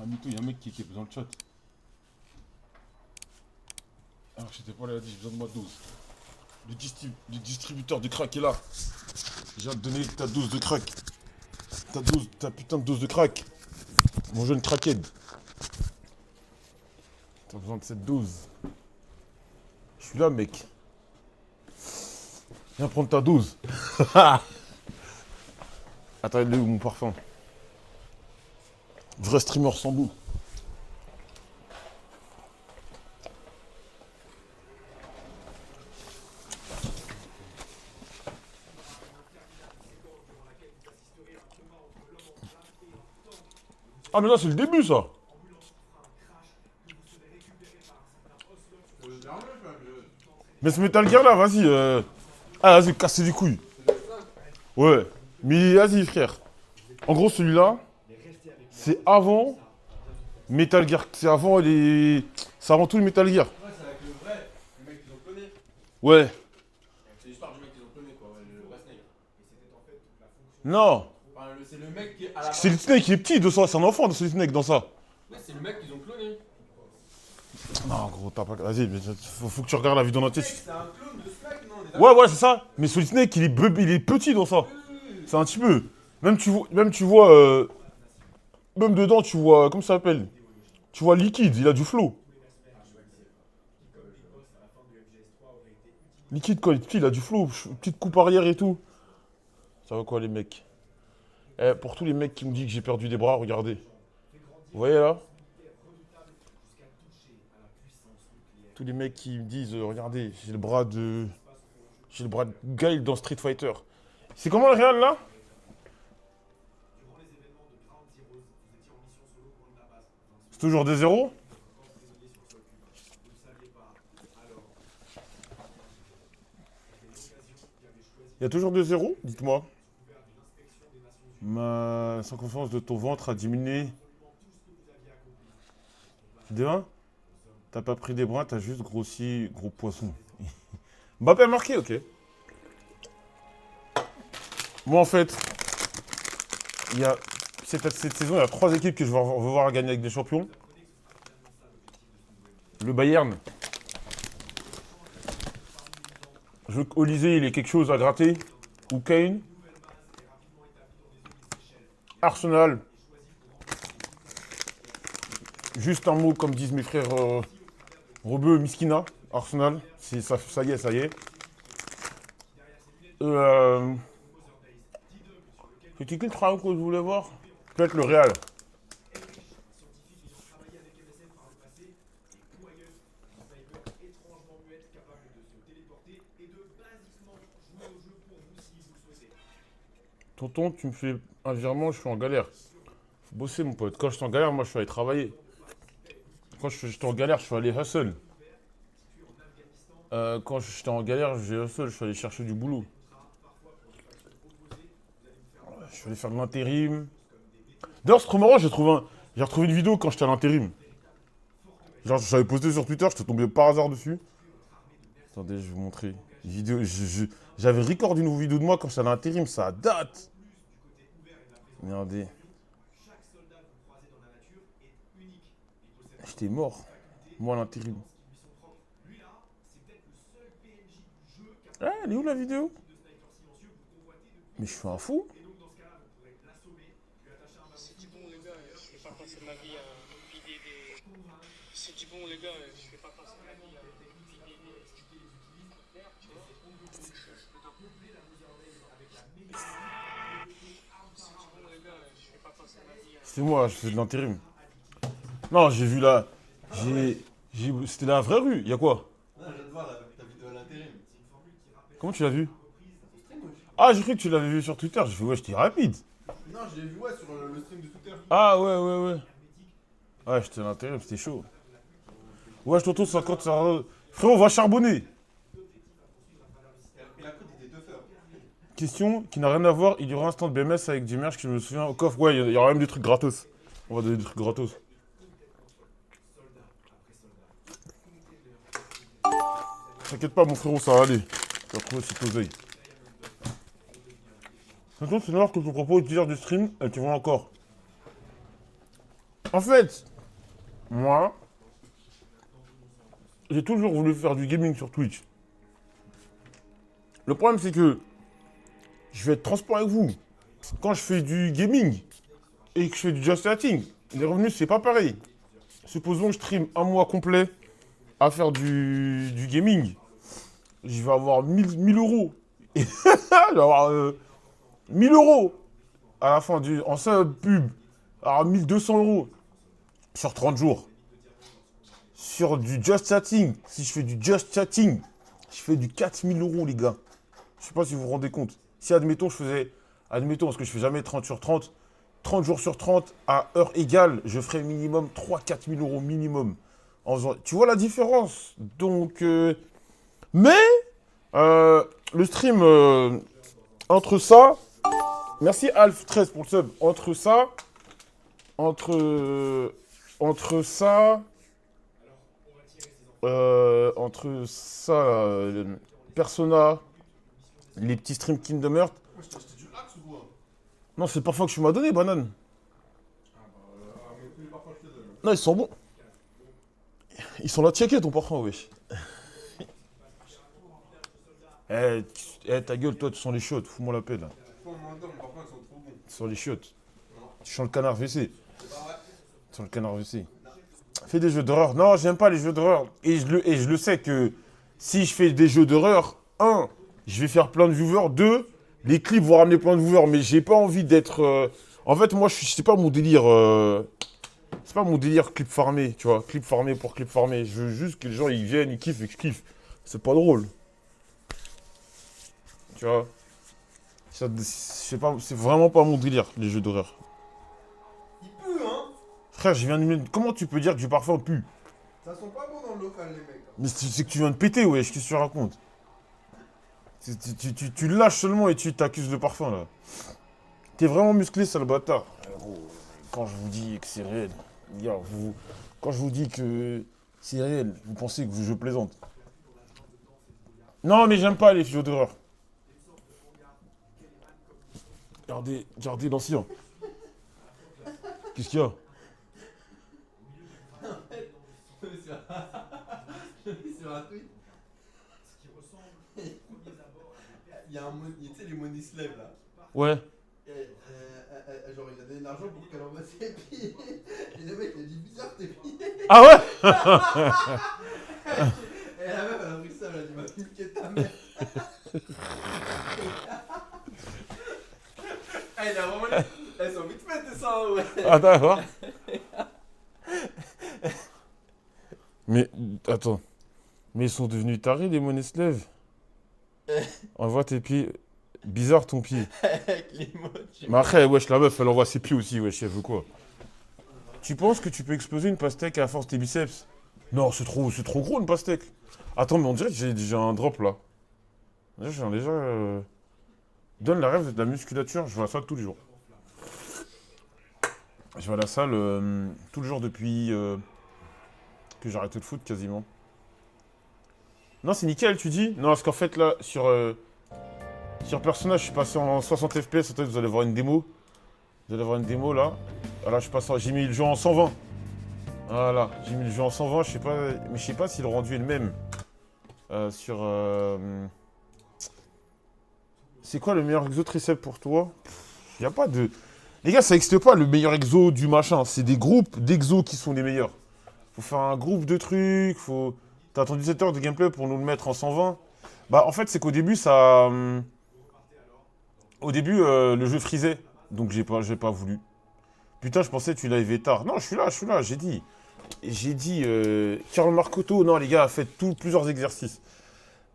Mito, il y a un mec qui est dans le chat. Alors, j'étais pas là, il a dit j'ai besoin de ma dose. Le distributeur de crack est là. J'ai hâte de donner ta dose de crack. Ta putain de dose de crack. Mon jeune crackhead. T'as besoin de cette dose. Je suis là, mec. Viens prendre ta dose. Attends, il est où mon parfum? Vrai streamer sans bout. Ah mais là c'est le début ça. Mais ce Metal Gear là, vas-y. Ah vas-y, cassez les couilles. Ouais. Mais vas-y frère. En gros celui-là, c'est avant Metal Gear. C'est avant les. C'est avant tout le Metal Gear. Ouais, c'est avec le vrai, le mec qu'ils ont cloné. Ouais. C'est l'histoire du mec qu'ils ont cloné, quoi, le vrai Snake. Non. Enfin, c'est le mec qui est à la base. C'est le Snake qui est petit de ça. C'est un enfant de ce Snake dans ça. Ouais, c'est le mec qu'ils ont cloné. Non gros, t'as pas. Vas-y, faut que tu regardes la vidéo en entier. C'est un clone de Snake, non? Ouais, c'est ça. Mais Solid Snake, il est petit dans ça. C'est un petit peu. Même tu vois même dedans, tu vois. Comment ça s'appelle? Tu vois Liquid, il a du flow. Liquid, quand il est petit, il a du flow. Petite coupe arrière et tout. Ça va quoi, les mecs? Eh, pour tous les mecs qui me disent que j'ai perdu des bras, regardez. Vous voyez là? Tous les mecs qui me disent, regardez, j'ai le bras de. J'ai le bras de Guile dans Street Fighter. C'est comment le Real là? C'est toujours des zéros? Il y a toujours des zéros? Dites-moi. Ma circonférence de ton ventre a diminué. De 1? T'as pas pris des bras, t'as juste grossi, gros poisson. Mbappé a marqué, ok. Moi en fait, il y a cette saison, il y a 3 équipes que je veux voir gagner avec des champions. Le Bayern. Je veux qu'Olysée il ait quelque chose à gratter. Ou Kane. Arsenal. Juste un mot comme disent mes frères Rebeu Miskina. Arsenal. Ça y est, ça y est. C'était qui le travail que je voulais voir? Peut-être le Real. Tonton, tu me fais un virement, je suis en galère. Faut bosser, mon pote. Quand je suis en galère, moi, je suis allé travailler. Quand j'étais en galère, je suis allé hustle. Quand j'étais en galère, j'ai hustle, je suis allé chercher du boulot. Je suis allé faire de l'intérim. D'ailleurs, c'est trop marrant, j'ai retrouvé une vidéo quand j'étais à l'intérim. Genre, j'avais posté sur Twitter, j'étais tombé par hasard dessus. Attendez, je vais vous montrer. Une vidéo, j'avais recordé une vidéo de moi quand j'étais à l'intérim, ça date. Regardez. J'étais mort. Moi à l'intérim. Ah, elle est où la vidéo? Mais je suis un fou. C'est du bon, les gars, je vais pas passer ma vie à vider des. C'est du bon, les gars, je vais pas passer ma vie à vider des. Tu vois? C'est du bon, les gars, je vais pas passer ma vie à. C'est moi, je fais de l'intérim. Non, j'ai vu là. C'était la vraie rue. Y a quoi? Non, je viens de voir ta vidéo à l'intérim. Comment tu l'as vu? Ah, j'ai cru que tu l'avais vu sur Twitter. J'ai fait, ouais, j'étais rapide. Non, je l'ai vu, ouais, sur le stream de Twitter. Ah, ouais. Ouais, j'étais à l'intérim, c'était chaud. Ouais, je t'entends 50, ça. Frérot, on va charbonner. Et la code était teufeur. Question qui n'a rien à voir. Il y aura un stand BMS avec du merch que je me souviens au coffre. Ouais, il y aura même des trucs gratos. On va donner des trucs gratos. T'inquiète pas, mon frérot, ça va aller. Tu vas trouver cette oseille. Maintenant, c'est l'heure que je te propose de dire du stream et tu vois encore. En fait, moi, j'ai toujours voulu faire du gaming sur Twitch. Le problème, c'est que je vais être transparent avec vous. Quand je fais du gaming et que je fais du just chatting, les revenus, c'est pas pareil. Supposons que je stream un mois complet à faire du gaming. Je vais avoir 1000 euros. Et je vais avoir 1000 euros à la fin en seul pub. Alors 1200 euros sur 30 jours. Sur du just chatting, si je fais du just chatting, je fais du 4000 euros, les gars. Je sais pas si vous vous rendez compte. Si, admettons, parce que je fais jamais 30 sur 30, 30 jours sur 30, à heure égale, je ferai minimum 3-4 000 euros minimum. Tu vois la différence? Donc, mais, le stream, entre ça, merci Alf13 pour le sub, entre ça, Persona, les petits streams Kingdom Hearts. Ouais, je t'ai acheté du Axe ou quoi? Non, c'est le parfum que tu m'as donné, banane. Mais tous les parfums que je te donne. Non, ils sont bons. Ils sont là, checker ton parfum, wesh. Ta gueule, toi, tu sens les chiottes, fous-moi la paix, là. Pas en même temps, mes parfums ils sont trop bons. Tu sens les chiottes. Non. Tu sens le canard WC. C'est pas vrai. Tu sens le canard WC. Fais des jeux d'horreur. Non, j'aime pas les jeux d'horreur. Et je le sais que si je fais des jeux d'horreur, un, je vais faire plein de viewers. Deux, les clips vont ramener plein de viewers. Mais j'ai pas envie d'être... En fait, moi, c'est pas mon délire... C'est pas mon délire clip farmé, tu vois. Clip farmé pour clip farmé. Je veux juste que les gens, ils viennent, ils kiffent et que je kiffe. C'est pas drôle. Tu vois. C'est vraiment pas mon délire, les jeux d'horreur. Il pue, hein. Frère, comment tu peux dire que du parfum pue? Ça sent pas bon dans le local, les mecs. Hein. Mais c'est que tu viens de péter, wesh, qu'est-ce que tu racontes? Tu lâches seulement et tu t'accuses de parfum, là. T'es vraiment musclé, sale bâtard. Gros, quand je vous dis que c'est réel, gars, quand je vous dis que c'est réel, vous pensez que je plaisante. Non, mais j'aime pas les jeux d'horreur. Gardez l'ancien. Qu'est-ce qu'il y a? Sur un tweet. Il y a un tu sais, les money slaves là. Ouais. Genre, il a donné de l'argent pour qu'elle envoie ses billets. Et le mec, il a dit bizarre tes billets. Ah ouais. Et la meuf, elle a pris ça, elle a dit va piquer ta mère. Elle a vraiment. Elles sont vite faites, ça, ouais. Ah d'accord. Mais, attends. Mais ils sont devenus tarés, les monnaies slave. Envoie tes pieds. Bizarre ton pied. Avec les mots. Mais après, wesh, la meuf, elle envoie ses pieds aussi, wesh, elle veut quoi? Tu penses que tu peux exploser une pastèque à force tes biceps? Non, c'est trop gros une pastèque. Attends, mais on dirait que j'ai un drop là. J'ai déjà. Donne la rêve de la musculature, je vais à la salle tous les jours. Je vais à la salle tous les jours depuis que j'ai arrêté de foot quasiment. Non, c'est nickel, tu dis? Non, parce qu'en fait là, sur Persona, je suis passé en 60 FPS, peut-être vous allez voir une démo. Vous allez voir une démo là. Voilà, j'ai mis le jeu en 120. Voilà, j'ai mis le jeu en 120, je sais pas, mais je sais pas si le rendu est le même. C'est quoi le meilleur exo tricep pour toi? Y a pas de... Les gars, ça n'existe pas le meilleur exo du machin. C'est des groupes d'exos qui sont les meilleurs. Faut faire un groupe de trucs, T'as attendu 7 heures de gameplay pour nous le mettre en 120. Bah, en fait, c'est qu'au début, ça... Au début, le jeu frisait. Donc, j'ai pas voulu. Putain, je pensais que tu l'avais tard. Non, je suis là, j'ai dit. Karl Marcotto, non, les gars, faites plusieurs exercices.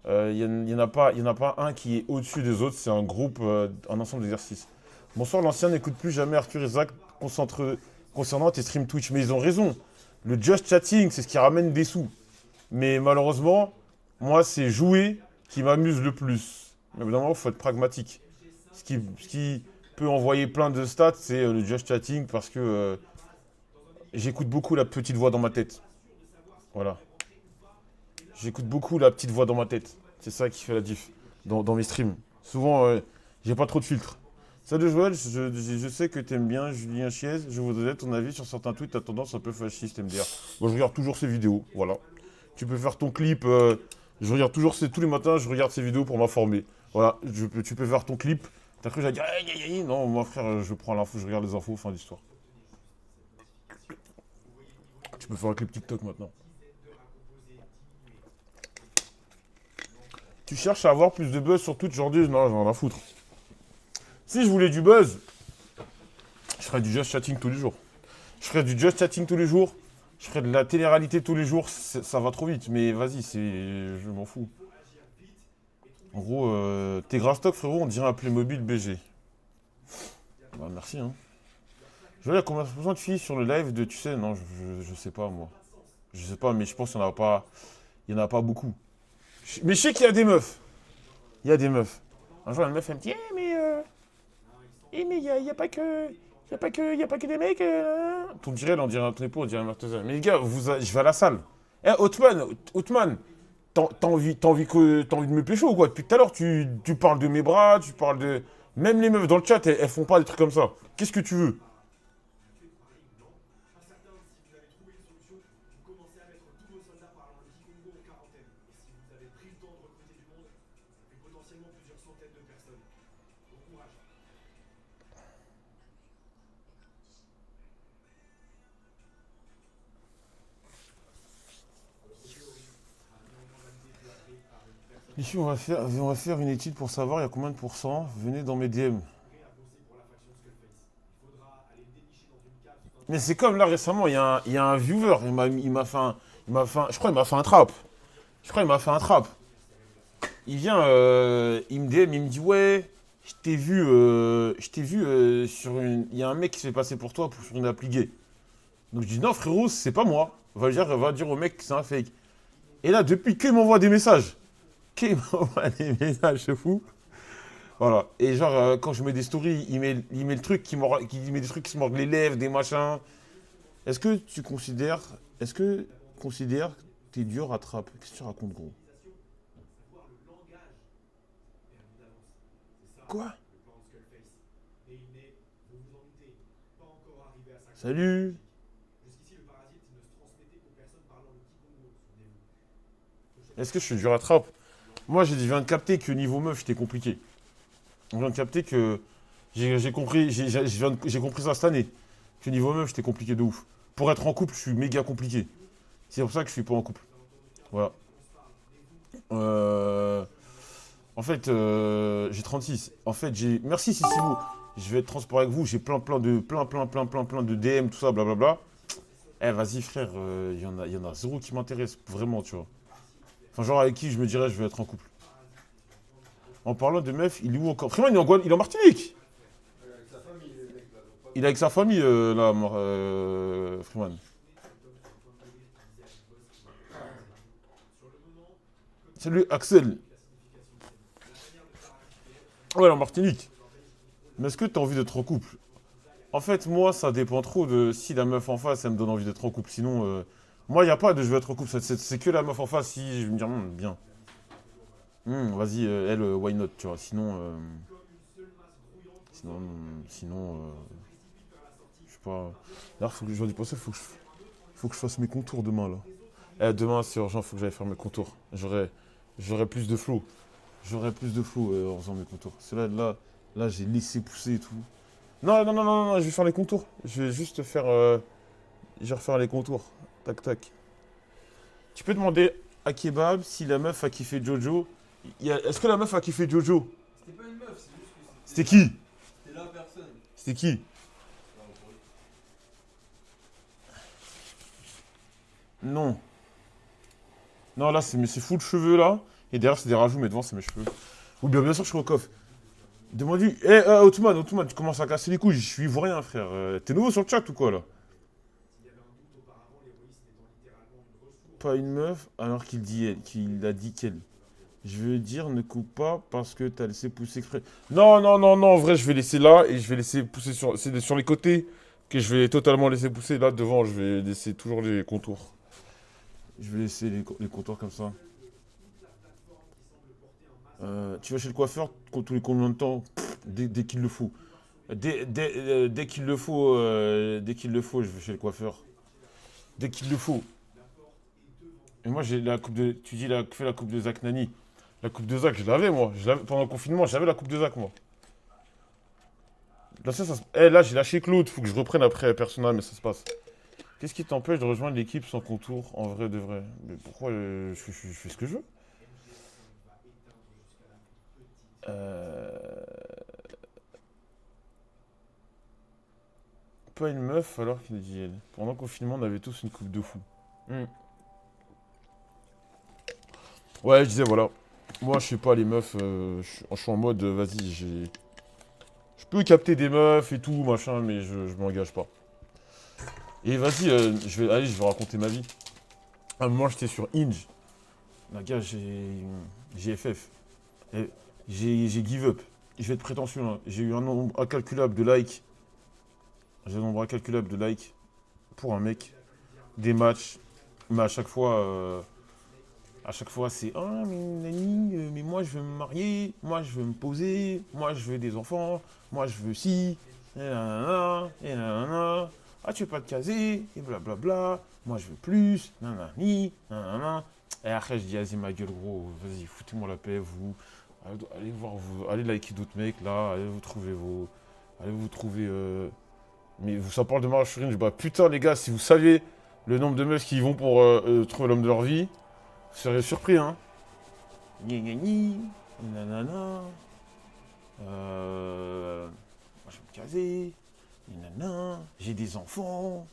Il y en a pas un qui est au-dessus des autres. C'est un groupe, un ensemble d'exercices. Bonsoir, l'ancien n'écoute plus jamais Arthur et Zach concernant tes streams Twitch. Mais ils ont raison. Le just chatting, c'est ce qui ramène des sous. Mais malheureusement, moi, c'est jouer qui m'amuse le plus. Mais évidemment, il faut être pragmatique. Ce qui peut envoyer plein de stats, c'est le just chatting parce que j'écoute beaucoup la petite voix dans ma tête. Voilà. J'écoute beaucoup la petite voix dans ma tête. C'est ça qui fait la diff dans mes streams. Souvent, j'ai pas trop de filtres. Salut Joël, je sais que t'aimes bien Julien Chiez. Je voudrais ton avis sur certains tweets à tendance un peu fasciste, MDR. Moi, je regarde toujours ses vidéos, voilà. Tu peux faire ton clip. Je regarde toujours tous les matins, je regarde ses vidéos pour m'informer. Voilà, tu peux faire ton clip. T'as cru que j'allais dire aïe, aïe, aïe. Non, moi frère, je prends l'info, je regarde les infos, fin d'histoire. Tu peux faire un clip TikTok maintenant. Tu cherches à avoir plus de buzz sur Twitch aujourd'hui? Non, j'en ai rien à foutre. Si je voulais du buzz, je ferais du just chatting tous les jours. Je ferais du just chatting tous les jours. Je ferais de la télé-réalité tous les jours. Ça va trop vite, mais vas-y, je m'en fous. En gros, t'es grave stock, frérot, on dirait un Playmobil BG. Bah, merci, hein. Je vois, il y a combien de filles sur le live de, tu sais, non, je sais pas, moi. Je sais pas, mais je pense qu'il y en a pas, il y en a pas beaucoup. Mais je sais qu'il y a des meufs. Il y a des meufs. Un jour, une meuf, elle me dit, mais il y a pas que... Y a pas que des mecs. On dirait, on dirait un trépeau, on dirait un marteau. Mais les gars, je vais à la salle. Eh, Othman, t'as envie de me pécho ou quoi? Depuis tout à l'heure, tu parles de mes bras, tu parles de. Même les meufs dans le chat, elles font pas des trucs comme ça. Qu'est-ce que tu veux? Ici, on va faire une étude pour savoir il y a combien de pourcents. Venez dans mes DM. Mais c'est comme là récemment, il y a un viewer, je crois qu'il m'a fait un trap. Il vient, il me DM, il me dit ouais, je t'ai vu sur une, il y a un mec qui se fait passer pour toi sur une appli gay. Donc je dis non frérot, c'est pas moi. Va dire au mec que c'est un fake. Et là depuis qu'il m'envoie des messages, c'est fou. Voilà. Et genre quand je mets des stories, il met le truc il met des trucs qui se mordent les lèvres, des machins. Est-ce que tu considères que t'es dur à trappe? Qu'est-ce que tu racontes, gros? Quoi? Salut? Est-ce que je suis dur à trappe? Moi, je viens de capter que niveau meuf, j'étais compliqué. Je viens de capter que j'ai compris, j'ai compris ça cette année. Que niveau meuf, j'étais compliqué de ouf. Pour être en couple, je suis méga compliqué. C'est pour ça que je suis pas en couple. Voilà. Euh, En fait, j'ai 36. En fait, Merci, Sissimo. Je vais être transparent avec vous. J'ai plein de DM, tout ça, blablabla. Eh, vas-y, frère, il y en a zéro qui m'intéresse, vraiment, tu vois. Enfin, genre, avec qui je me dirais, je vais être en couple. En parlant de meuf, il est où encore? Freeman, il est en Martinique. Il est avec sa famille, là, Freeman. Salut, Axel. Ouais, en Martinique. Mais est-ce que t'as envie d'être en couple? En fait, moi, ça dépend trop de si la meuf en face, elle me donne envie d'être en couple. Sinon, moi, il n'y a pas de je veux être en couple. C'est que la meuf en face, si je vais me dire, bien. Vas-y, elle, why not, tu vois. Sinon, je sais pas. D'ailleurs, faut que je vais y penser, faut que je fasse mes contours demain, là. Demain, c'est urgent, faut que j'aille faire mes contours. J'aurai plus de flow. En faisant mes contours. Parce que là, j'ai laissé pousser et tout. Non, non, non, non, non, je vais faire les contours. Je vais juste faire. Je vais refaire les contours. Tac, tac. Tu peux demander à Kebab si la meuf a kiffé Jojo. Est-ce que la meuf a kiffé Jojo? C'était pas une meuf, c'est juste que C'était qui? c'était la personne. C'était qui? Non. Non, là, c'est mes full cheveux, là. Et derrière, c'est des rajouts, mais devant, c'est mes cheveux. Oui, bien sûr, je suis au coffre. Demande-lui. Ottoman, tu commences à casser les couilles. Je suis ivoirien, frère. T'es nouveau sur le chat ou quoi, là? Pas une meuf, alors qu'il a dit qu'elle. Je veux dire, ne coupe pas parce que t'as laissé pousser exprès. Non, non, non, non, en vrai, je vais laisser là et je vais laisser pousser c'est sur les côtés que je vais totalement laisser pousser. Là, devant, je vais laisser toujours les contours. Je vais laisser les contours comme ça. Tu vas chez le coiffeur tous les combien de temps? Dès qu'il le faut. Dès qu'il le faut, je vais chez le coiffeur. Dès qu'il le faut. Et moi, j'ai la coupe de. Tu dis, fais la coupe de Zach Nani. La coupe de Zach, je l'avais, moi. Pendant le confinement, j'avais la coupe de Zach, moi. Là, là j'ai lâché Claude. Faut que je reprenne après Persona, mais ça se passe. Qu'est-ce qui t'empêche de rejoindre l'équipe sans contour, en vrai de vrai? Mais pourquoi je fais ce que je veux? Euh... Pas une meuf alors qu'il dit elle. Pendant le confinement, on avait tous une coupe de fou. Hmm. Ouais, je disais, voilà. Moi, je sais pas, les meufs, je suis en mode, vas-y, je peux capter des meufs et tout, machin, mais je m'engage pas. Et vas-y, allez, je vais raconter ma vie. À un moment, j'étais sur Inge. La gars, j'ai FF. Et j'ai give up. Je vais être prétentieux, hein. J'ai eu un nombre incalculable de likes. J'ai un nombre incalculable de likes pour un mec. Des matchs. Mais à chaque fois, c'est ah, mais Nani, mais moi je veux me marier, moi je veux me poser, moi je veux des enfants, moi je veux ci, et nanana, et nanana. Ah, tu veux pas te caser, et blablabla, moi je veux plus, nanani, nanana. Et après, je dis, vas-y, ma gueule, gros, vas-y, foutez-moi la paix, vous. Allez voir, vous, allez liker d'autres mecs là, allez vous trouver vos. Allez vous trouver. Mais ça parle de mariage sur Hinge, bah putain, les gars, si vous saviez le nombre de meufs qui y vont pour trouver l'homme de leur vie. Vous serez surpris, hein. Ni ni ni, nanana. Moi, je vais me caser. Nanana. J'ai des enfants.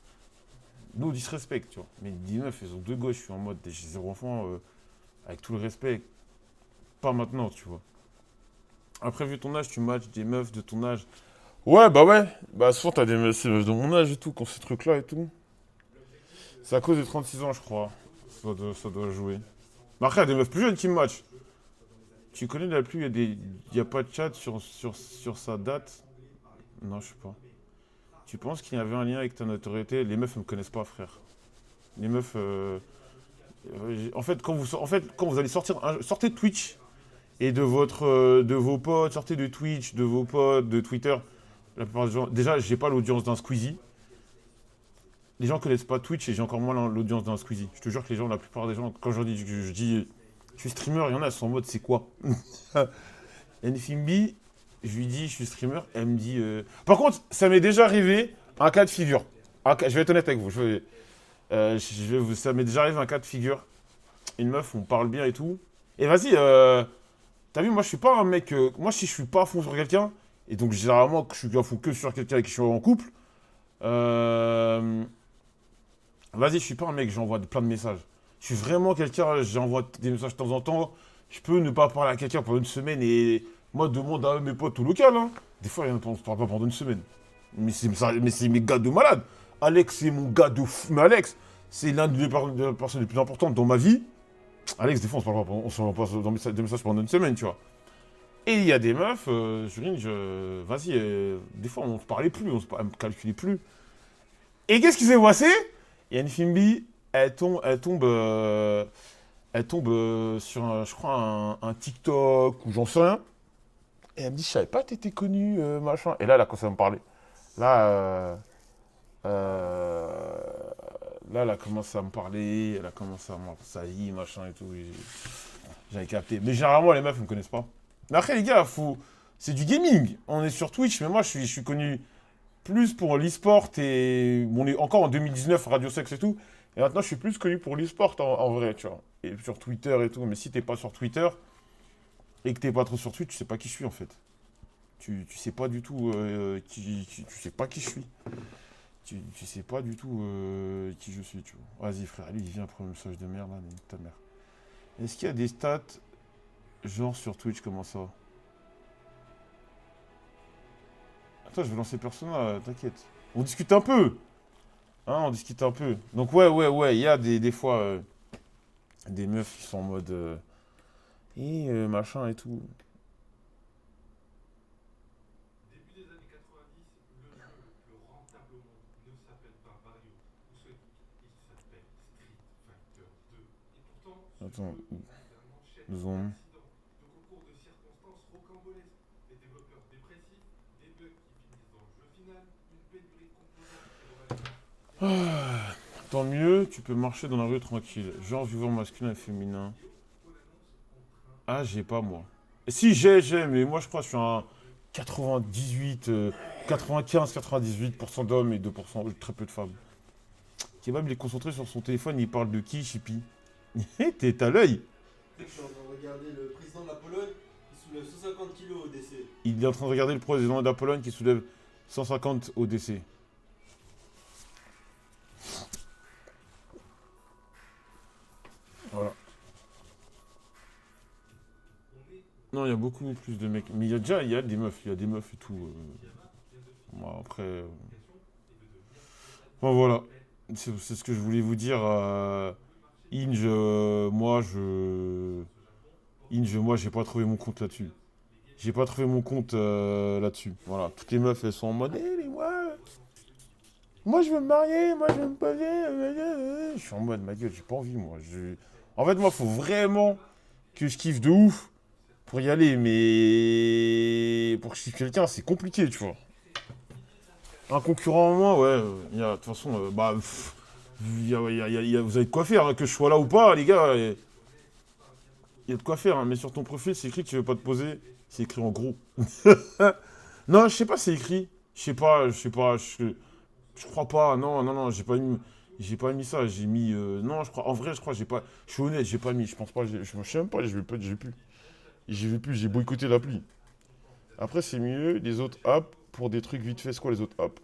No disrespect, tu vois. Mais des meufs, elles ont deux gosses. Je suis en mode, j'ai zéro enfant. Avec tout le respect. Pas maintenant, tu vois. Après, vu ton âge, tu matches des meufs de ton âge. Ouais, bah ouais. Bah souvent, t'as des meufs c'est meufs de mon âge et tout, quand ces trucs-là et tout. C'est à cause des 36 ans, je crois. Ça doit jouer. Mais après, il y a des meufs plus jeunes qui me matchent. Tu connais la pluie, il y a pas de chat sur sa date? Non, je sais pas. Tu penses qu'il y avait un lien avec ta notoriété? Les meufs ne me connaissent pas, frère. Les meufs. En fait, quand vous allez sortir, sortez de Twitch et de vos potes, sortez de Twitch, de vos potes, de Twitter. La plupart des gens. Déjà, j'ai pas l'audience d'un Squeezie. Les gens connaissent pas Twitch et j'ai encore moins l'audience d'un Squeezie. Je te jure que les gens, la plupart des gens, quand je dis je suis streamer, il y en a, elles sont en mode c'est quoi? Nfimbi, je lui dis, je suis streamer, elle me dit. Par contre, ça m'est déjà arrivé un cas de figure. Je vais être honnête avec vous. Ça m'est déjà arrivé un cas de figure. Une meuf, on parle bien et tout. Et vas-y, t'as vu, moi je suis pas un mec. Moi, si je suis pas à fond sur quelqu'un, et donc généralement, je suis à fond que sur quelqu'un avec qui je suis en couple, euh, vas-y, je suis pas un mec, j'envoie plein de messages. Je suis vraiment quelqu'un, j'envoie des messages de temps en temps. Je peux ne pas parler à quelqu'un pendant une semaine et moi demande à mes potes au local, hein. Des fois, on ne parle pas pendant une semaine. Mais c'est mes gars de malade. Alex, c'est mon gars de fou. Mais Alex, c'est l'un des personnes les plus importantes dans ma vie. Alex, des fois, on se parle pas des messages pendant une semaine, tu vois. Et il y a des meufs, vas-y, des fois, on se parlait plus, on me calculait plus. Et qu'est-ce qui s'est passé? Il y a une Fimbi, elle tombe sur, je crois, un TikTok ou j'en sais rien. Et elle me dit, je savais pas que t'étais connu, machin. Et là, elle a commencé à me parler. Là, euh, là, elle a commencé à me parler. Elle a commencé à me dire, ça y est, machin et tout. J'avais capté. Mais généralement, les meufs ne me connaissent pas. Mais après, les gars, c'est du gaming. On est sur Twitch, mais moi, je suis connu plus pour l'e-sport et on est encore en 2019, Radio Sex et tout. Et maintenant, je suis plus connu pour l'e-sport en vrai, tu vois. Et sur Twitter et tout. Mais si t'es pas sur Twitter et que t'es pas trop sur Twitch, tu sais pas qui je suis en fait. Tu sais pas du tout tu sais pas qui je suis. Tu sais pas du tout qui je suis, tu vois. Vas-y, frère, lui, il vient prendre un message de merde, là, nique ta mère. Est-ce qu'il y a des stats, genre sur Twitch, comment ça? Attends, je vais lancer Persona, t'inquiète. On discute un peu. Hein, on discute un peu. Donc, ouais, il y a des fois des meufs qui sont en mode. Machin et tout. Attends, zoom. Tant mieux, tu peux marcher dans la rue tranquille. Genre vivant masculin et féminin. Ah, j'ai pas moi. Si, j'ai, mais moi je crois que je suis un 98, 95, 98% d'hommes et 2% très peu de femmes. Kebab, il est concentré sur son téléphone, il parle de qui, Chippy? T'es à l'œil. Je suis en train de regarder le président de la Pologne qui soulève 150 kilos au décès. Il est en train de regarder le président de la Pologne qui soulève 150 au décès. Voilà. Non, il y a beaucoup plus de mecs. Mais il y a des meufs, il y a des meufs et tout. Bon, après. Bon, voilà. C'est ce que je voulais vous dire. Inge, moi, j'ai pas trouvé mon compte là-dessus. J'ai pas trouvé mon compte là-dessus. Voilà. Toutes les meufs, elles sont en mode, mais moi, je veux me marier, moi, je veux me poser. Je suis en mode, ma gueule, j'ai pas envie, moi. En fait, moi, faut vraiment que je kiffe de ouf pour y aller, mais pour que je kiffe quelqu'un, c'est compliqué, tu vois. Un concurrent en moins, ouais, il y a, de toute façon, vous avez de quoi faire, hein, que je sois là ou pas, les gars, il y a de quoi faire, hein, mais sur ton profil, c'est écrit que tu veux pas te poser, c'est écrit en gros. Non, je sais pas, c'est écrit, je crois pas, non, j'ai pas mis ça, j'ai mis, non, je crois, en vrai, je crois, j'ai pas, je suis honnête, j'ai pas mis, je pense pas, je sais même pas, j'ai vu plus, j'ai boycotté l'appli. Après, c'est mieux, les autres apps, pour des trucs vite fait, c'est quoi les autres apps?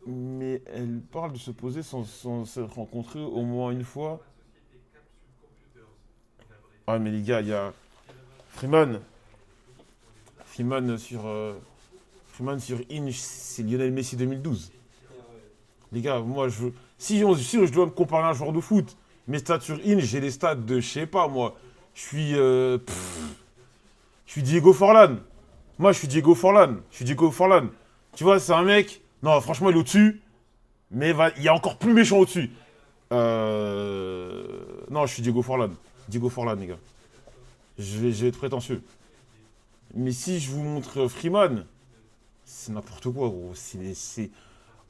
Mais elle parle de se poser sans s'être rencontrée au moins une fois. Ah, mais les gars, il y a Freeman. Freeman sur, Freeman sur Inch, c'est Lionel Messi 2012. Les gars, moi, si je dois me comparer à un joueur de foot, mes stats sur Inch, j'ai les stats de, je sais pas, moi, je suis, je suis Diego Forlan. Moi, je suis Diego Forlan. Tu vois, c'est un mec. Non, franchement, il est au-dessus. Mais il y a encore plus méchant au-dessus. Non, je suis Diego Forlan. Diego Forlan, les gars. Je vais être prétentieux. Mais si je vous montre Freeman, c'est n'importe quoi, gros.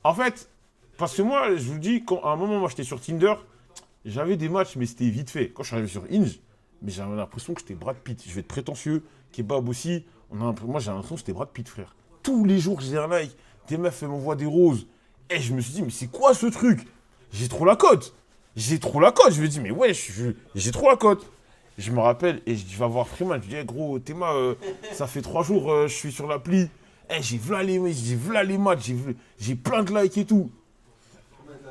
En fait, parce que moi, je vous le dis, à un moment, moi, j'étais sur Tinder, j'avais des matchs, mais c'était vite fait. Quand je suis arrivé sur Hinge, mais j'avais l'impression que j'étais Brad Pitt. Je vais être prétentieux. Kebab aussi. Moi, j'ai l'impression que j'étais Brad Pitt, frère. Tous les jours, j'ai un like. Des meufs, elles m'envoient des roses. Et je me suis dit, mais c'est quoi ce truc? J'ai trop la cote. Je me dis, mais ouais, j'ai trop la cote. Je me rappelle, et je vais voir Freeman. Je dis, hey, gros, Théma, ça fait 3 jours, je suis sur l'appli. Eh, j'ai v'là les matchs, j'ai plein de likes et tout.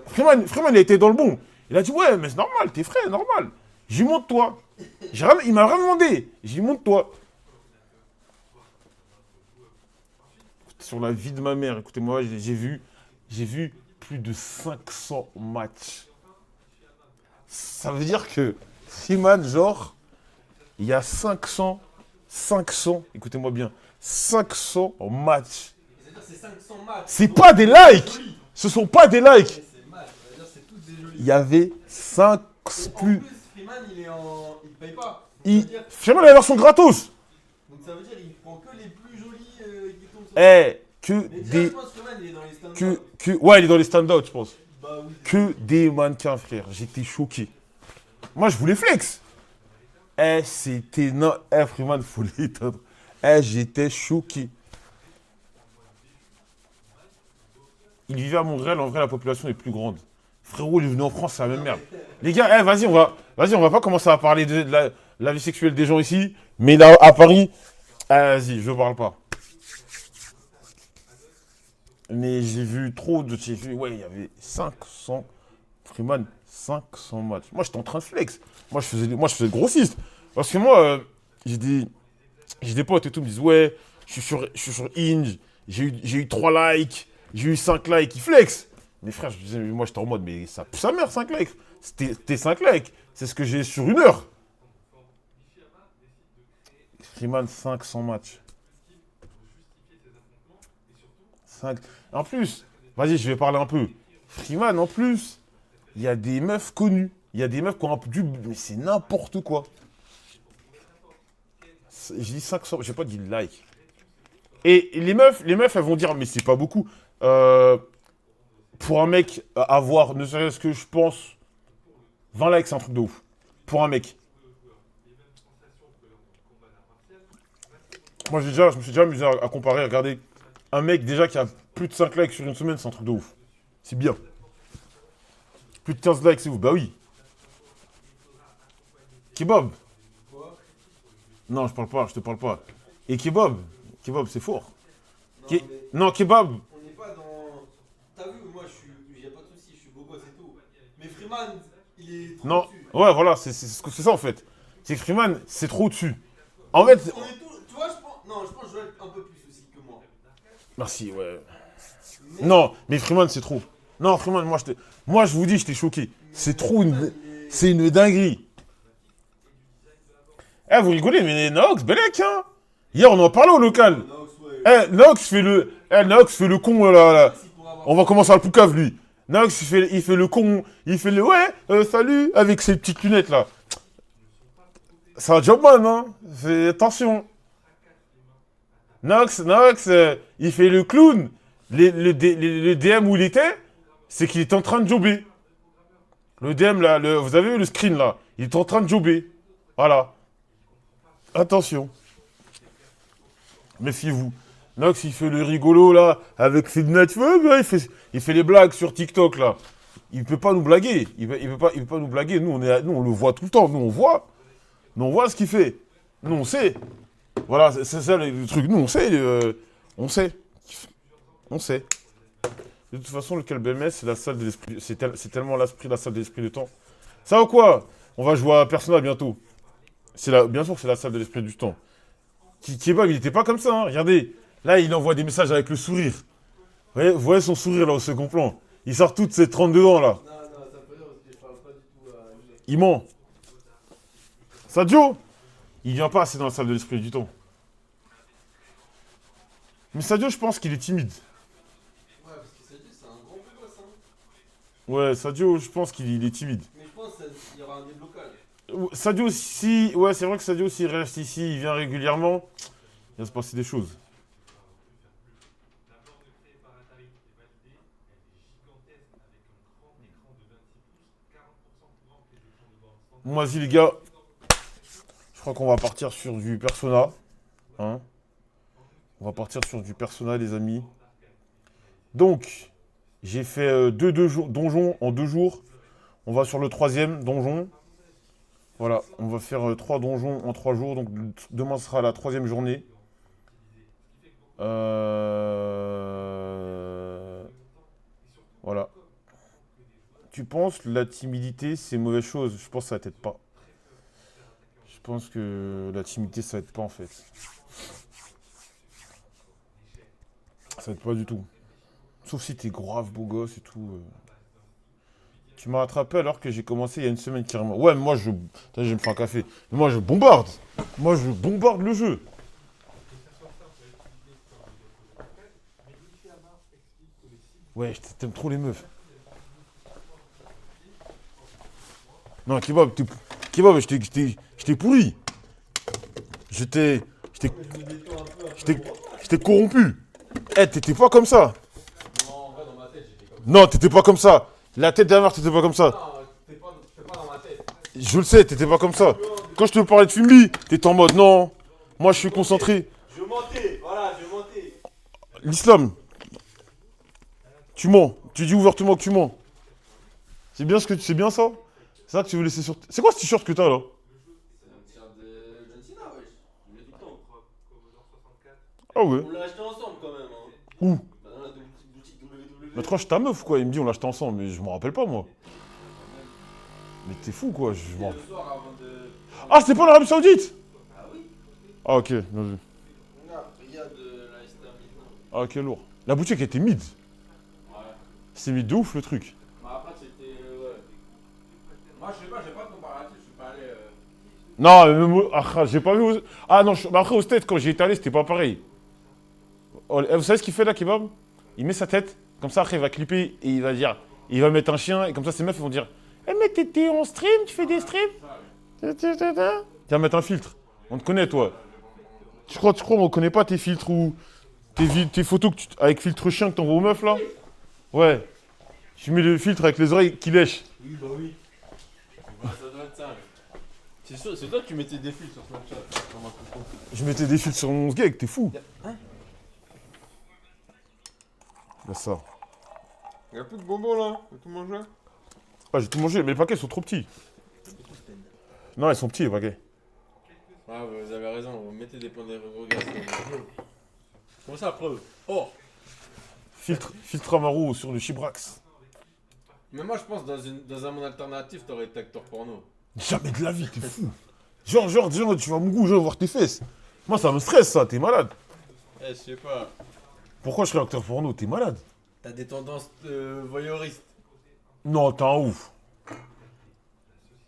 Freeman, il a été dans le bon. Il a dit, ouais, mais c'est normal, t'es frais, normal. J'y monte toi. Il m'a rien demandé. J'y monte toi. Sur la vie de ma mère, écoutez-moi, j'ai vu plus de 500 matchs. Ça veut dire que Freeman, genre, il y a 500, écoutez-moi bien, 500 matchs. C'est-à-dire c'est 500 matchs. C'est pas des likes. Ce sont pas des likes. C'est match, c'est-à-dire c'est toutes des jolies. Il y avait 5 Et plus. en plus, Freeman, il paye pas. Freeman a la version gratos. Donc ça veut dire qu'il prend que les plus jolies qui tombent sur. Que Mais déjà, des. je pense que Freeman, il est dans les stand-up. Ouais, il est dans les stand-out, je pense. Bah oui. Que des mannequins, frère. J'étais choqué. Moi, je voulais flex. C'était. Non, Freeman, faut l'éteindre. J'étais choqué. Il vivait à Montréal, en vrai, la population est plus grande. Frérot, il est venu en France, c'est la même merde. Les gars, vas-y, on va pas commencer à parler de la vie sexuelle des gens ici. Mais là, à Paris, vas-y, je parle pas. Mais j'ai vu ouais, il y avait 500, Freeman, 500 matchs. Moi, j'étais en train de flex. Moi, je faisais le grossiste. Parce que moi, j'ai des potes et tout, me disent, ouais, je suis sur Hinge, j'ai eu 3 likes, j'ai eu 5 likes, ils flex. Mais frère, moi, j'étais en mode, mais ça pue sa mère, 5 likes. C'était 5 likes. C'est ce que j'ai sur 1 heure. Freeman, 500 matchs. 5. En plus, vas-y, je vais parler un peu. Freeman, en plus, il y a des meufs connues. Il y a des meufs qui ont un peu du. Mais c'est n'importe quoi. J'ai dit 500, j'ai pas dit like. Et les meufs, elles vont dire, mais c'est pas beaucoup. Pour un mec, avoir, ne serait-ce que je pense, 20 likes, c'est un truc de ouf. Pour un mec. Moi, je me suis déjà amusé à comparer, regarder. Un mec déjà qui a plus de 5 likes sur une semaine, c'est un truc de ouf. C'est bien. Plus de 15 likes, c'est ouf. Bah oui. Kebab. Quoi? Non, je te parle pas. Et kebab. Kebab, c'est fort. Non, Ke- mais Non, kebab. on n'est pas dans. T'as vu, moi, y a pas de soucis, je suis beau gosse et tout. Mais Freeman, il est trop Non. dessus. Ouais, voilà, c'est ça en fait. C'est que Freeman, c'est trop au-dessus. En fait. On est tous. Tu vois, je pense. Non, je pense que je vais être un peu plus aussi que moi. Merci, ouais. Mais, Non, mais Freeman, c'est trop. Non, Freeman, moi, je vous dis, j'étais choqué. C'est trop une. C'est une dinguerie. Eh, vous rigolez, mais Nox, Belek, hein. Hier, on en parlait au local. Nox, ouais. Nox fait le con, là. Merci pour avoir. On va commencer à le poucave, lui. Nox, il fait le con. Il fait le ouais, salut, avec ses petites lunettes, là. C'est un jobman, hein. Fais attention. Nox, il fait le clown. Le DM où il était, c'est qu'il était en train de jobber. Le DM, là, vous avez vu le screen, là. Il est en train de jobber. Voilà. Attention. Méfiez-vous. Nox, il fait le rigolo, là, avec ses lunettes. Ouais, il fait les blagues sur TikTok, là. Il peut pas nous blaguer. Il peut pas nous blaguer. Nous, on le voit tout le temps. Nous, on voit. Nous, on voit ce qu'il fait. Nous, on sait. Voilà, c'est ça le truc. Nous, on sait. On sait. On sait. De toute façon, le KLBMS, c'est la salle de l'esprit. C'est tellement l'esprit, la salle de l'esprit du temps. Ça ou quoi? On va jouer à Persona bientôt. Bien sûr que c'est la salle de l'esprit du temps. Kebab, il était pas comme ça, hein. Regardez. Là, il envoie des messages avec le sourire. Vous voyez son sourire, là, au second plan. Il sort toutes ses 32 dents, là. Non, ça me fait rire parce que je parle pas du tout à lui. Il ment. Sadio, il vient pas assez dans la salle de l'esprit du temps. Mais Sadio, je pense qu'il est timide. Ouais, parce que c'est un grand beau gosse, hein. Ouais, Sadio, je pense qu'il est timide. Mais je pense qu'il y aura un déblocage. Sadio, si... Ouais, c'est vrai que Sadio, s'il reste ici, il vient régulièrement, il va se passer des choses. Bon, vas-y, les gars. Je crois qu'on va partir sur du Persona. Hein? On va partir sur du Persona, les amis. Donc, j'ai fait deux donjons en 2 jours. On va sur le 3e donjon. Voilà, on va faire 3 donjons en 3 jours. Donc, demain sera la 3e journée. Voilà. Tu penses la timidité, c'est une mauvaise chose? Je pense que ça t'aide pas. Je pense que la timidité, ça aide pas en fait. Ça aide pas du tout. Sauf si t'es grave beau gosse et tout. Tu m'as rattrapé alors que j'ai commencé il y a une semaine carrément. Ouais, mais moi je. Attends, je vais me faire un café. Mais moi je bombarde. Moi je bombarde le jeu. Ouais, t'aimes trop les meufs. Non, Kebab, je t'ai pourri. Je t'ai corrompu. Eh, t'étais pas comme ça. Non, en vrai, dans ma tête, j'étais comme ça. Non, t'étais pas comme ça. La tête dernière, t'étais pas comme ça. Non, t'es pas dans ma tête. Je le sais, t'étais pas comme ça. Quand je te parlais de Fumbi, t'étais en mode non. Moi, je suis concentré. Je mentais, voilà, je mentais. L'islam. Tu mens. Tu dis ouvertement que tu mens. C'est bien ça? C'est ça que tu veux laisser sur. C'est quoi ce t-shirt que t'as là? C'est un t-shirt de John Cena, wesh. Je le mets tout le temps. Ah ouais. On l'a acheté ensemble quand même, hein. Où? Bah, dans la boutique WWE. Mais toi, je suis ta meuf quoi. Il me dit on l'a acheté ensemble, mais je m'en rappelle pas moi. Mais t'es fou quoi. C'était le soir avant de. Ah, c'était pas l'Arabie Saoudite? Ah oui? Ah ok, bien vu. Regarde, Riyad de la Esther maintenant. Ah ok, lourd. La boutique était mid. Ouais. C'est mid de ouf le truc. Bah après, c'était. Ouais. Moi, je sais pas, j'ai pas de comparatif, je suis pas allé. Non, mais j'ai pas vu. Ah non, mais après au stade, quand j'y étais allé, c'était pas pareil. Oh, vous savez ce qu'il fait là, Kebab? Il met sa tête, comme ça après il va clipper et il va dire. Il va mettre un chien et comme ça ces meufs ils vont dire. Eh mais t'es en stream, tu fais des streams? Tu vas mettre un filtre. On te connaît toi. Tu crois on connaît pas tes filtres ou. tes photos avec filtre chien que t'envoies aux meufs là. Ouais. Tu mets le filtre avec les oreilles qui lèchent. Oui, bah oui. Bah, ça doit être ça. C'est sûr, c'est toi qui mettais des fils sur Snapchat. Comme un coucou. Je mettais des filtres sur mon gag, t'es fou. Hein? Là, ça. Y'a plus de bonbons là, t'as tout mangé? Ah, j'ai tout mangé, mais les paquets sont trop petits. Non, ils sont petits les paquets. Ah, vous avez raison, vous mettez des points de regard. Comment ça, preuve? Oh! Filtre Amaro sur le Chibrax. Mais moi, je pense dans un monde alternatif, t'aurais été acteur porno. Jamais de la vie, t'es fou. Genre, tu vas à mon goût, je vais voir tes fesses. Moi, ça me stresse, ça, t'es malade. Eh, je sais pas. Pourquoi je serais acteur porno? T'es malade. T'as des tendances voyeuristes. Non, t'es un ouf.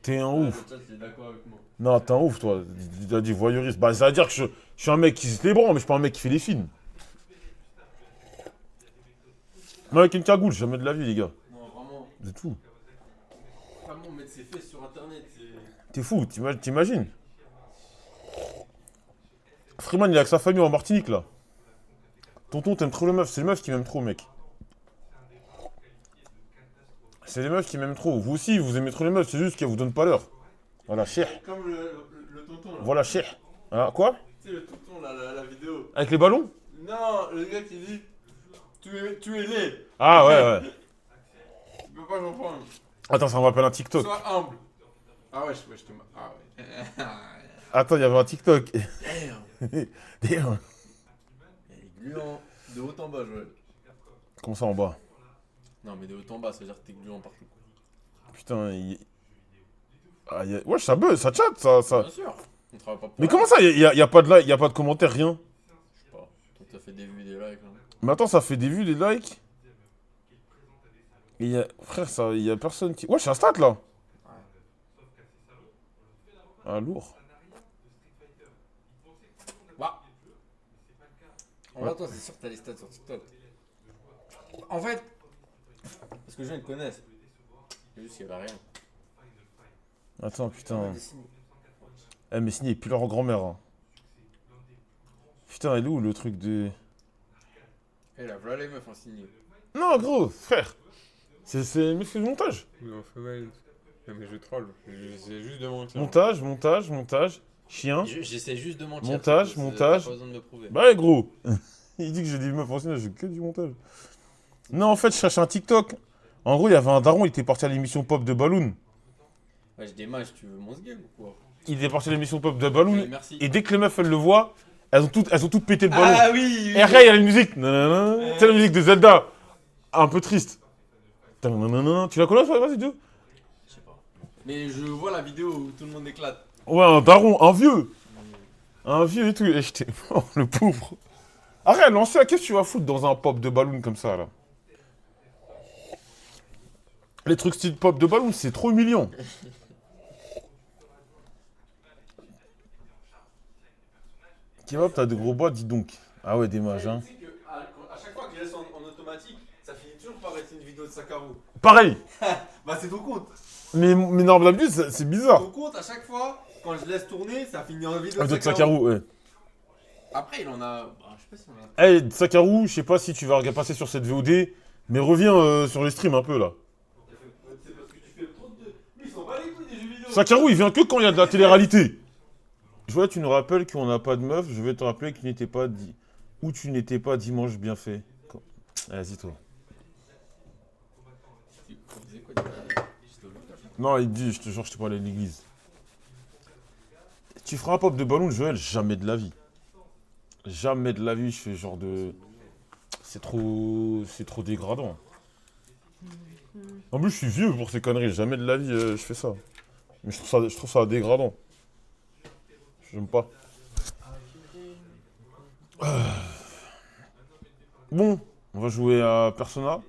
T'es un ouf. Ça, t'es d'accord avec moi. Non, t'es un ouf, toi. Tu as dit voyeuriste. Bah, ça veut dire que je suis un mec qui se les bras, mais je suis pas un mec qui fait les films. Moi, avec une cagoule, jamais de la vie, les gars. Non, vraiment. C'est tout. Vraiment, mettre ses fesses sur internet, c'est. T'es fou, t'imagines? Freeman, il est avec sa famille en Martinique, là. Tonton, t'aimes trop les meufs. C'est les meufs qui m'aiment trop, mec. C'est les meufs qui m'aiment trop. Vous aussi, vous aimez trop les meufs, c'est juste qu'elles vous donnent pas l'heure. Voilà, cher. Comme le tonton là. Voilà, cher. Ah, quoi? Tu sais, le tonton là, la vidéo. Avec les ballons? Non, le gars qui dit tu es laid. Ah, ouais. Tu peux pas comprendre. Attends, ça me rappelle un TikTok. Sois humble. Ah ouais, je te. Ah ouais. Attends, il y avait un TikTok. Damn. Damn. Elle est gluant. De haut en bas, Joël. Comment ça en bas? Non, mais de haut en bas, ça veut dire que t'es gluant partout. Putain, ah, wesh, ça buzz, ça chatte, ça. Bien sûr. On travaille pas pour Mais rien. comment ça, y a pas de like, y a pas de commentaires, rien? Je sais pas. Toi, t'as fait des vues et des likes là. Mais attends, ça fait des vues, des likes? Et frère, ça, y a personne qui... Wesh, c'est un stat, là. Ah, lourd. Bah. En vrai, toi, c'est sûr que t'as les stats sur TikTok. En fait, parce que les gens ils te connaissent. C'est juste qu'il y avait rien. Attends, putain. Eh, mais signé, il pue leur grand-mère. Hein. Putain, elle est où, le truc de... Eh là, voilà les meufs en signé. Non, gros, frère. Mais c'est du montage. Non, fais mal. Non, mais je troll. J'essaie juste de mentir. Montage. Chien. J'essaie juste de mentir. Montage. T'as pas besoin de me prouver. Bah, ouais, gros. Il dit que j'ai des meufs en cinéma, j'ai que du montage. Non, en fait, je cherchais un TikTok. En gros, il y avait un daron, il était parti à l'émission pop de Balloon. Ouais, j'ai des matchs, tu veux mon game ou quoi? Il était parti à l'émission pop de Balloon. Ok, merci. Et dès que les meufs, elles le voient, elles ont toutes pété le ballon. Ah oui, Et après, il y a la musique. Nanana. Tu sais, la musique de Zelda. Un peu triste. Nanana. Tu la connais, vas-y, Dieu? Je sais pas. Mais je vois la vidéo où tout le monde éclate. Ouais, un daron, un vieux. Un vieux et tout. Et j'étais mort, le pauvre. Arrête, lancez, qu'est-ce que tu vas foutre dans un pop de Balloon comme ça, là? Les trucs style pop de Balloon, c'est trop humiliant. Kebab, t'as de gros bois, dis donc. Ah ouais, des mages, hein. Tu sais que à chaque fois que je laisse en automatique, ça finit toujours par être une vidéo de Sakaru. Pareil. Bah c'est ton compte. Mais non, d'habitude, c'est bizarre. Ton compte, à chaque fois, quand je laisse tourner, ça finit en vidéo Ah, de peut-être Sakaru. Sakaru, ouais. Après, il en a. Bah, je sais pas si on a. Eh, Sakaru, je sais pas si tu vas passer sur cette VOD, mais reviens sur les streams un peu, là. C'est parce que tu fais trop de. Mais ils sont pas les couilles des jeux vidéo. Sakaru, il vient que quand il y a de la télé-réalité. Je vois, tu nous rappelles qu'on n'a pas de meuf, je vais te rappeler que tu n'étais pas où tu n'étais pas dimanche bien fait. Vas-y, toi. On disait quoi J'étais au montage. Non, il dit, je te jure, je te parlais de l'église. Tu feras un pop de Balloon, Joël, jamais de la vie. Jamais de la vie, je fais genre de... C'est trop dégradant. En plus, je suis vieux pour ces conneries, jamais de la vie, je fais ça. Mais je trouve ça dégradant. J'aime pas. Bon, on va jouer à Persona.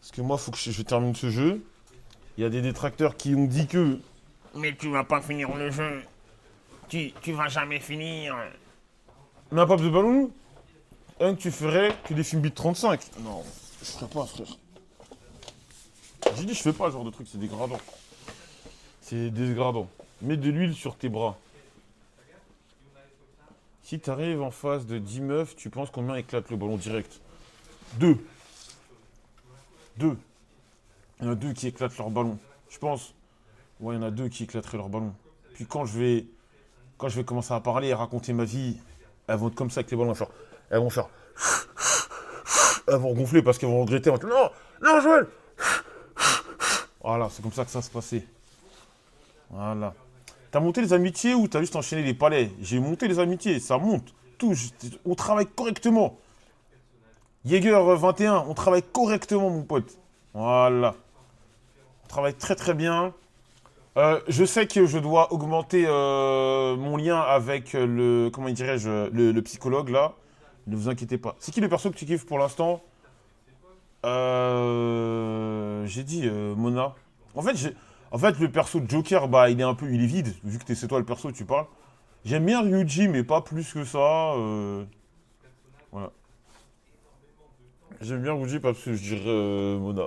Parce que moi, faut que je termine ce jeu. Il y a des détracteurs qui ont dit que... Mais tu vas pas finir le jeu. Tu vas jamais finir. Mais un pop de Balloon, un que tu ferais que des films bit 35. Non, je ferais pas, frère. J'ai dit, je fais pas ce genre de truc, c'est dégradant. C'est dégradant. Mets de l'huile sur tes bras. Si t'arrives en face de 10 meufs, tu penses combien éclate le ballon direct? 2. 2. Il y en a 2 qui éclatent leur ballon. Je pense. Ouais, il y en a 2 qui éclateraient leur ballon. Puis quand je vais commencer à parler et raconter ma vie, elles vont être comme ça avec les ballons. Elles vont faire. Elles vont gonfler parce qu'elles vont regretter. Elles vont dire, non, non, Joël. Voilà, c'est comme ça que ça se passait. Voilà. T'as monté les amitiés ou t'as juste enchaîné les palais? J'ai monté les amitiés, ça monte. Tout, on travaille correctement. Jaeger 21, on travaille correctement, mon pote. Voilà. On travaille très très bien. Je sais que je dois augmenter mon lien avec le, comment dirais-je, le psychologue là. Ne vous inquiétez pas. C'est qui le perso que tu kiffes pour l'instant? J'ai dit Mona. En fait, le perso de Joker, bah, il est vide. Vu que c'est toi le perso, tu parles. J'aime bien Ryuji, mais pas plus que ça. Voilà. J'aime bien Ryuji parce que je dirais Mona.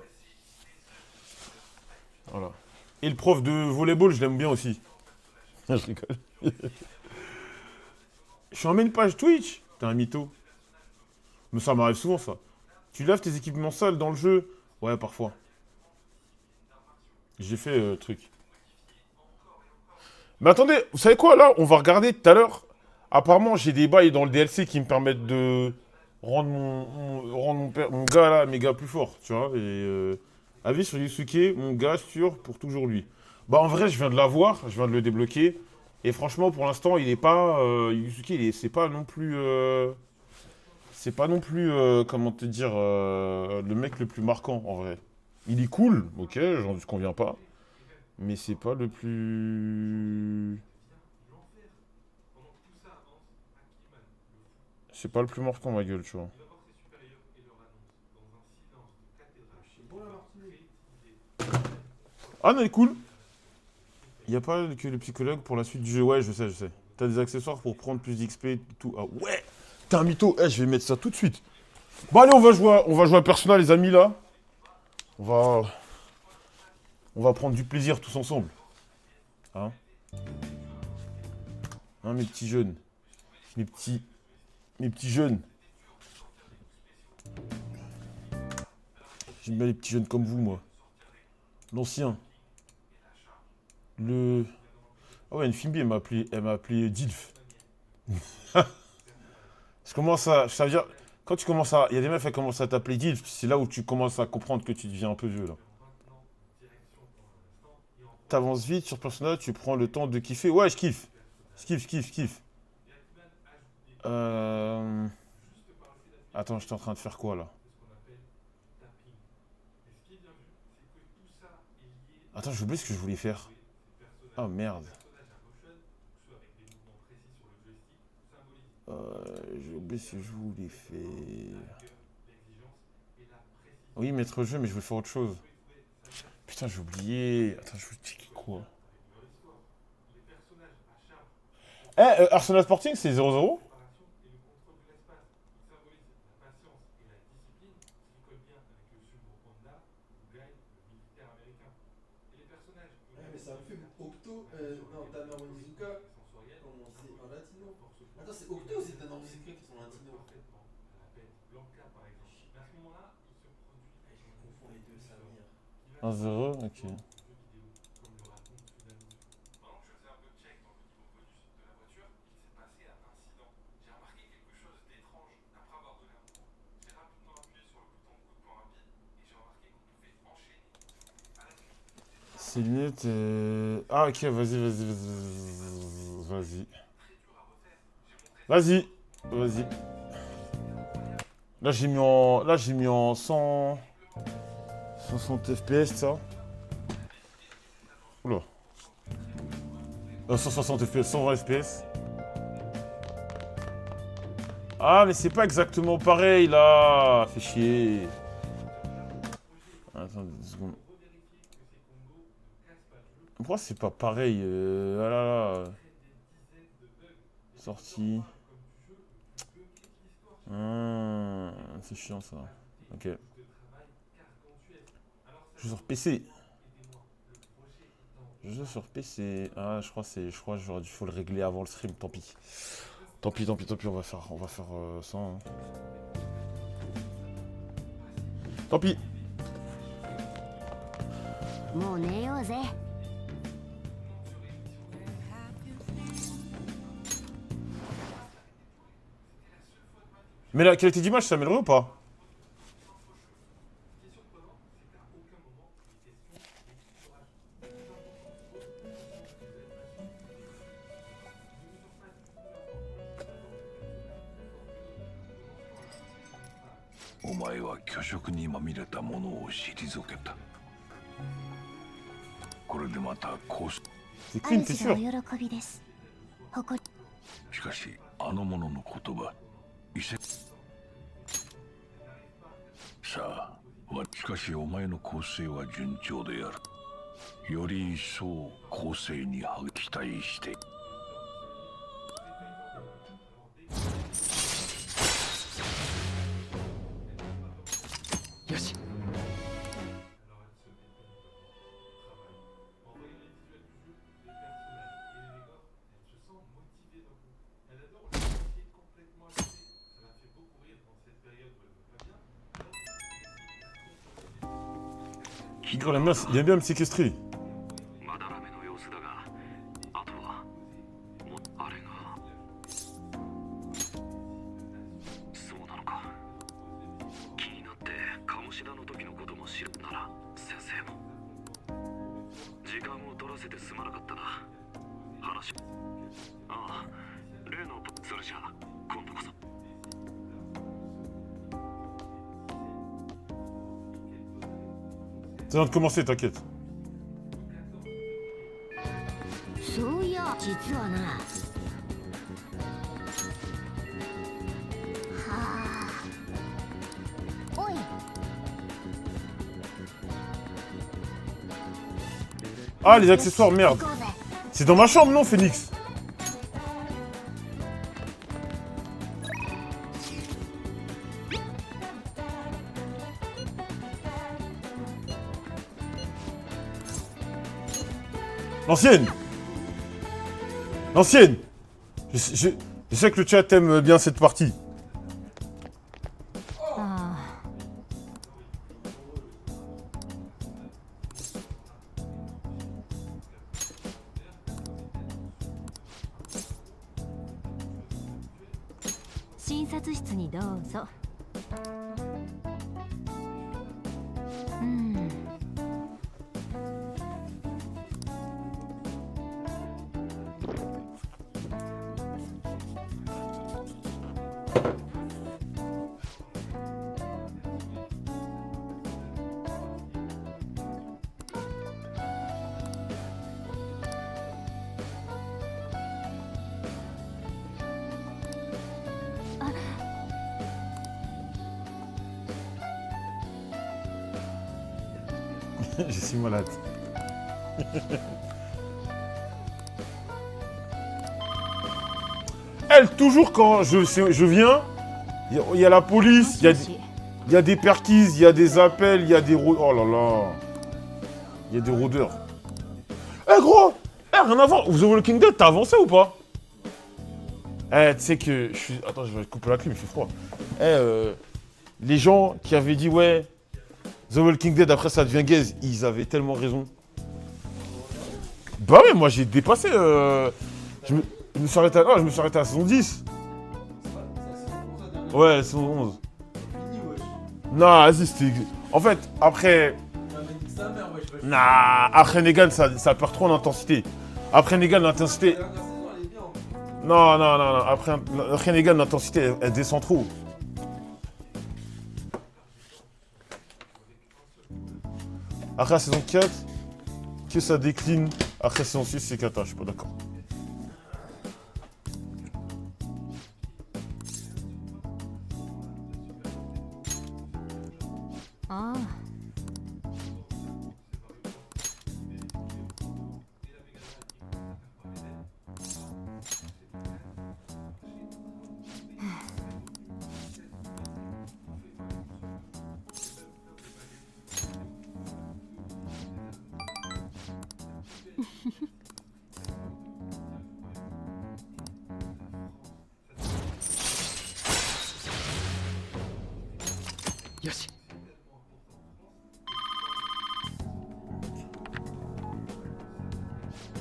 Voilà. Et le prof de volleyball, je l'aime bien aussi. Je rigole. Je suis en main page Twitch. T'es un mytho. Mais ça m'arrive souvent, ça. Tu laves tes équipements sales dans le jeu? Ouais, parfois. J'ai fait truc. Mais attendez, vous savez quoi, là? On va regarder tout à l'heure. Apparemment, j'ai des bails dans le DLC qui me permettent de rendre mon gars, là, méga plus fort, tu vois. Et avis sur Yusuke, mon gars sûr pour toujours lui. Bah, en vrai, je viens de l'avoir, je viens de le débloquer. Et franchement, pour l'instant, il est pas... Yusuke, c'est pas non plus... c'est pas non plus, comment te dire, le mec le plus marquant, en vrai. Il est cool, ok, j'en conviens pas. Mais c'est pas le plus... C'est pas le plus marquant, ma gueule, tu vois. Ah non, il est cool. Il n'y a pas que le psychologue pour la suite du jeu. Ouais, je sais, je sais. T'as des accessoires pour prendre plus d'XP et tout. Ah ouais. T'es un mytho. Eh, je vais mettre ça tout de suite. Bon, allez, on va jouer à Persona, les amis, là. On va prendre du plaisir tous ensemble. Hein? Hein, mes petits jeunes. Mes petits jeunes. J'aime bien les petits jeunes comme vous, moi. L'ancien. Le... Ah ouais, une Fimbi, elle m'a appelé Dilf. Je commence à... Ça veut dire, quand tu commences à... Il y a des meufs, elles commencent à t'appeler Dilf, c'est là où tu commences à comprendre que tu deviens un peu vieux, là. T'avances vite sur Persona, tu prends le temps de kiffer. Ouais, je kiffe. Je kiffe. Attends, j'étais en train de faire quoi, là? Attends, j'ai oublié ce que je voulais faire. Oh, merde. J'ai oublié ce que je voulais faire. Oui, maître jeu, mais je veux faire autre chose. Putain, j'ai oublié. Attends, je voulais checker quoi? Arsenal Sporting, c'est 0-0? Ouais, mais c'est un film Octo, non, Tanner Onizuka, comment c'est en latino. Attends, c'est Octo ou c'est Tanner Onizuka qui sont latino? Je confonds les deux, Samir. 1-0, ok. Ces lunettes... Ah, ok, vas-y. Là, j'ai mis en 100... 60 FPS, ça. Oula. 160 FPS, 120 FPS. Ah, mais c'est pas exactement pareil, là. Fais chier. Attends 2 secondes. Pourquoi c'est pas pareil? Ah là là. Sortie. C'est chiant, ça. Ok. Je joue sur PC. Je joue sur PC. Ah, je crois que j'aurais dû faut le régler avant le stream, tant pis. Tant pis, on va faire ça. Hein. Tant pis. もう寝ようぜ。 Mais la qualité d'image s'est améliorée ou pas? C'est clean, t'es 主 sûr? のお喜びです。誇り。しかしあの者の言葉異世さあしかしお前の構成は順調である。より一層構成に期待して。よし。 Il aime bien me séquestrer. まだらめの様子だが、あとはあれがそうなのか。気になって鴨志田の時のことも知るなら先生も時間を取らせてすまなかったな。話ああ例のそれじゃあ今度こそ。 Ça vient de commencer, t'inquiète. そういや実はな。はあ。おい。 Ah, les accessoires, merde. 行こうぜ。 C'est dans ma chambre, non, Phoenix? L'ancienne! L'ancienne! Je sais que le chat aime bien cette partie. ああ。 診察室にどうぞ。うん。 Je suis malade. Elle, toujours quand je viens, il y a la police, il y a des perquises, il y a des appels, il y a des... Oh là là. Il y a des rôdeurs. Eh gros, rien à voir. The Walking Dead, t'as avancé ou pas? Eh, tu sais que je suis... Attends, je vais couper la clim, il fait froid. Les gens qui avaient dit, ouais, The Walking Dead, après ça devient gaze, ils avaient tellement raison. Bah ouais, moi j'ai dépassé... Je me suis arrêté à la saison 10. Ouais, la saison 11. Non, vas-y, c'était... En fait, après... Non, après Negan, ça perd trop en intensité. Après Negan, l'intensité... Non. Après Negan, l'intensité, elle descend trop. Après la saison 4, que ça décline. Après la saison 6, c'est cata, je suis pas d'accord. Ah. よし。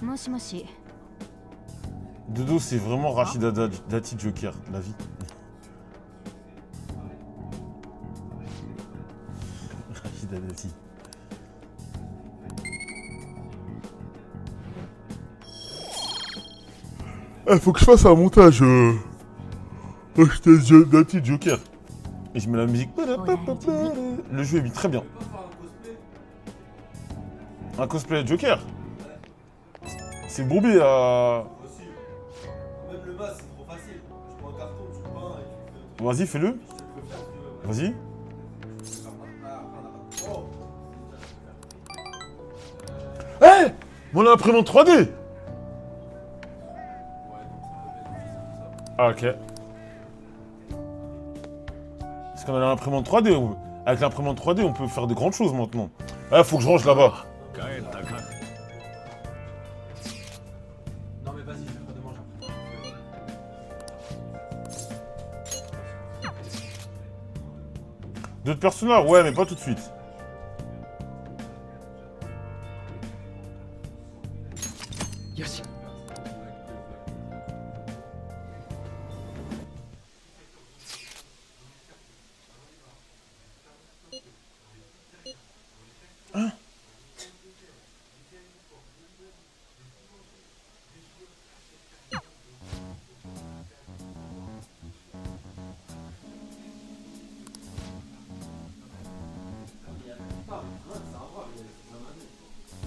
もしもし。 Dodo, c'est vraiment Rachida Dati Joker, la vie. Rachida Dati. Faut que je fasse un montage. Rachida Dati Joker. Et je mets la musique. Le jeu est mis très bien. Tu peux pas faire un cosplay? Un cosplay de Joker. C'est Bobby à. Possible. Même le masque, c'est trop facile. Tu prends un carton, tu le peins et tu fais. Vas-y, fais-le. Je te le peux faire si tu veux. Vas-y. Oh! Hé, on a l'imprimante 3D. Ah, ok. Parce qu'on a l'imprimante 3D. Avec l'imprimante 3D, on peut faire de grandes choses maintenant. Ah, faut que je range là-bas. Non mais vas-y, je vais pas demander après. D'autres personnages? Ouais, mais pas tout de suite.よし。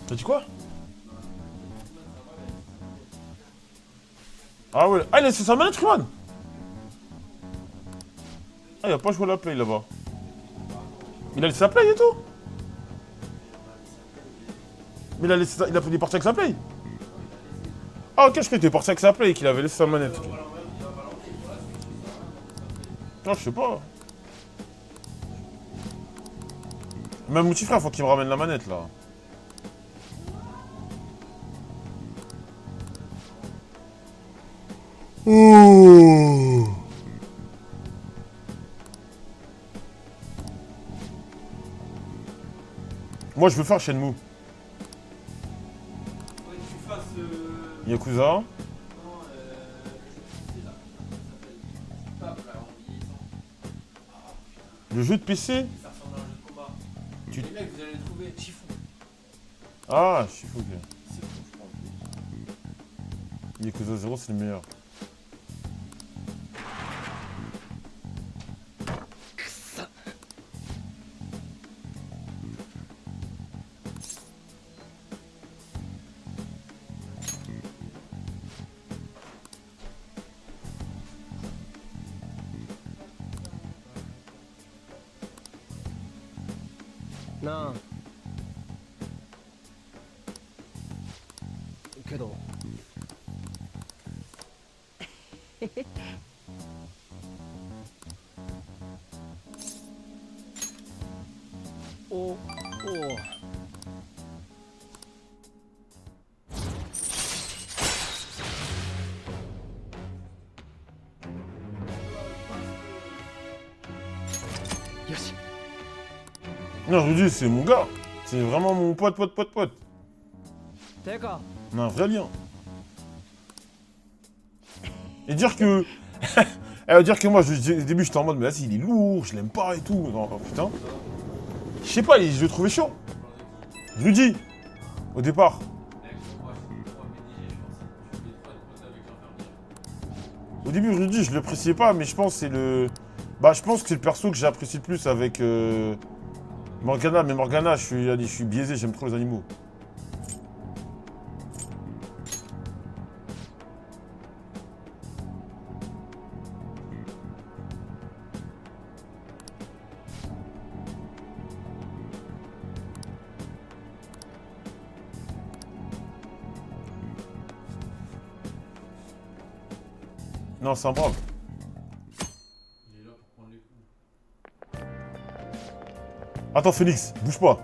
T'as dit quoi? Ah ouais. Ah, il a laissé sa manette, Ruan. Ah, il a pas joué à la play là-bas. Il a laissé sa play et tout. Mais il a laissé il est parti avec sa play. Ah ok, je croyais qu'il était parti avec sa play et qu'il avait laissé sa manette. Non, je sais pas. Même mon petit frère, faut qu'il me ramène la manette là. Oh. Moi je veux faire Shenmue. Faudrait que tu fasses. Yakuza. Non, le jeu de PC là. Ça s'appelle. Pas là, en vieillissant. Le jeu de PC. Ça ressemble à un jeu de combat. Tu- Les mecs, vous allez le trouver. Chiffon. Ah, je suis fou. Ok. C'est fou, je crois. Yakuza 0 c'est le meilleur.なあ。けど。おお。 よし。 Non, je vous dis, c'est mon gars. C'est vraiment mon pote. てか。 On a un vrai lien. Et dire que. Elle va dire que moi, au début, j'étais en mode, mais vas-y, il est lourd, je l'aime pas et tout. Non, oh, putain. Je sais pas, je le trouvais chiant. Je lui dis. Au départ. Au début, je lui dis, je l'appréciais pas, mais je pense que c'est le. Bah, je pense que c'est le perso que j'apprécie le plus avec Morgana. Mais Morgana, je suis biaisé, j'aime trop les animaux. Non, c'est un brave. Il est là pour prendre les coups. Attends, Phoenix, bouge pas.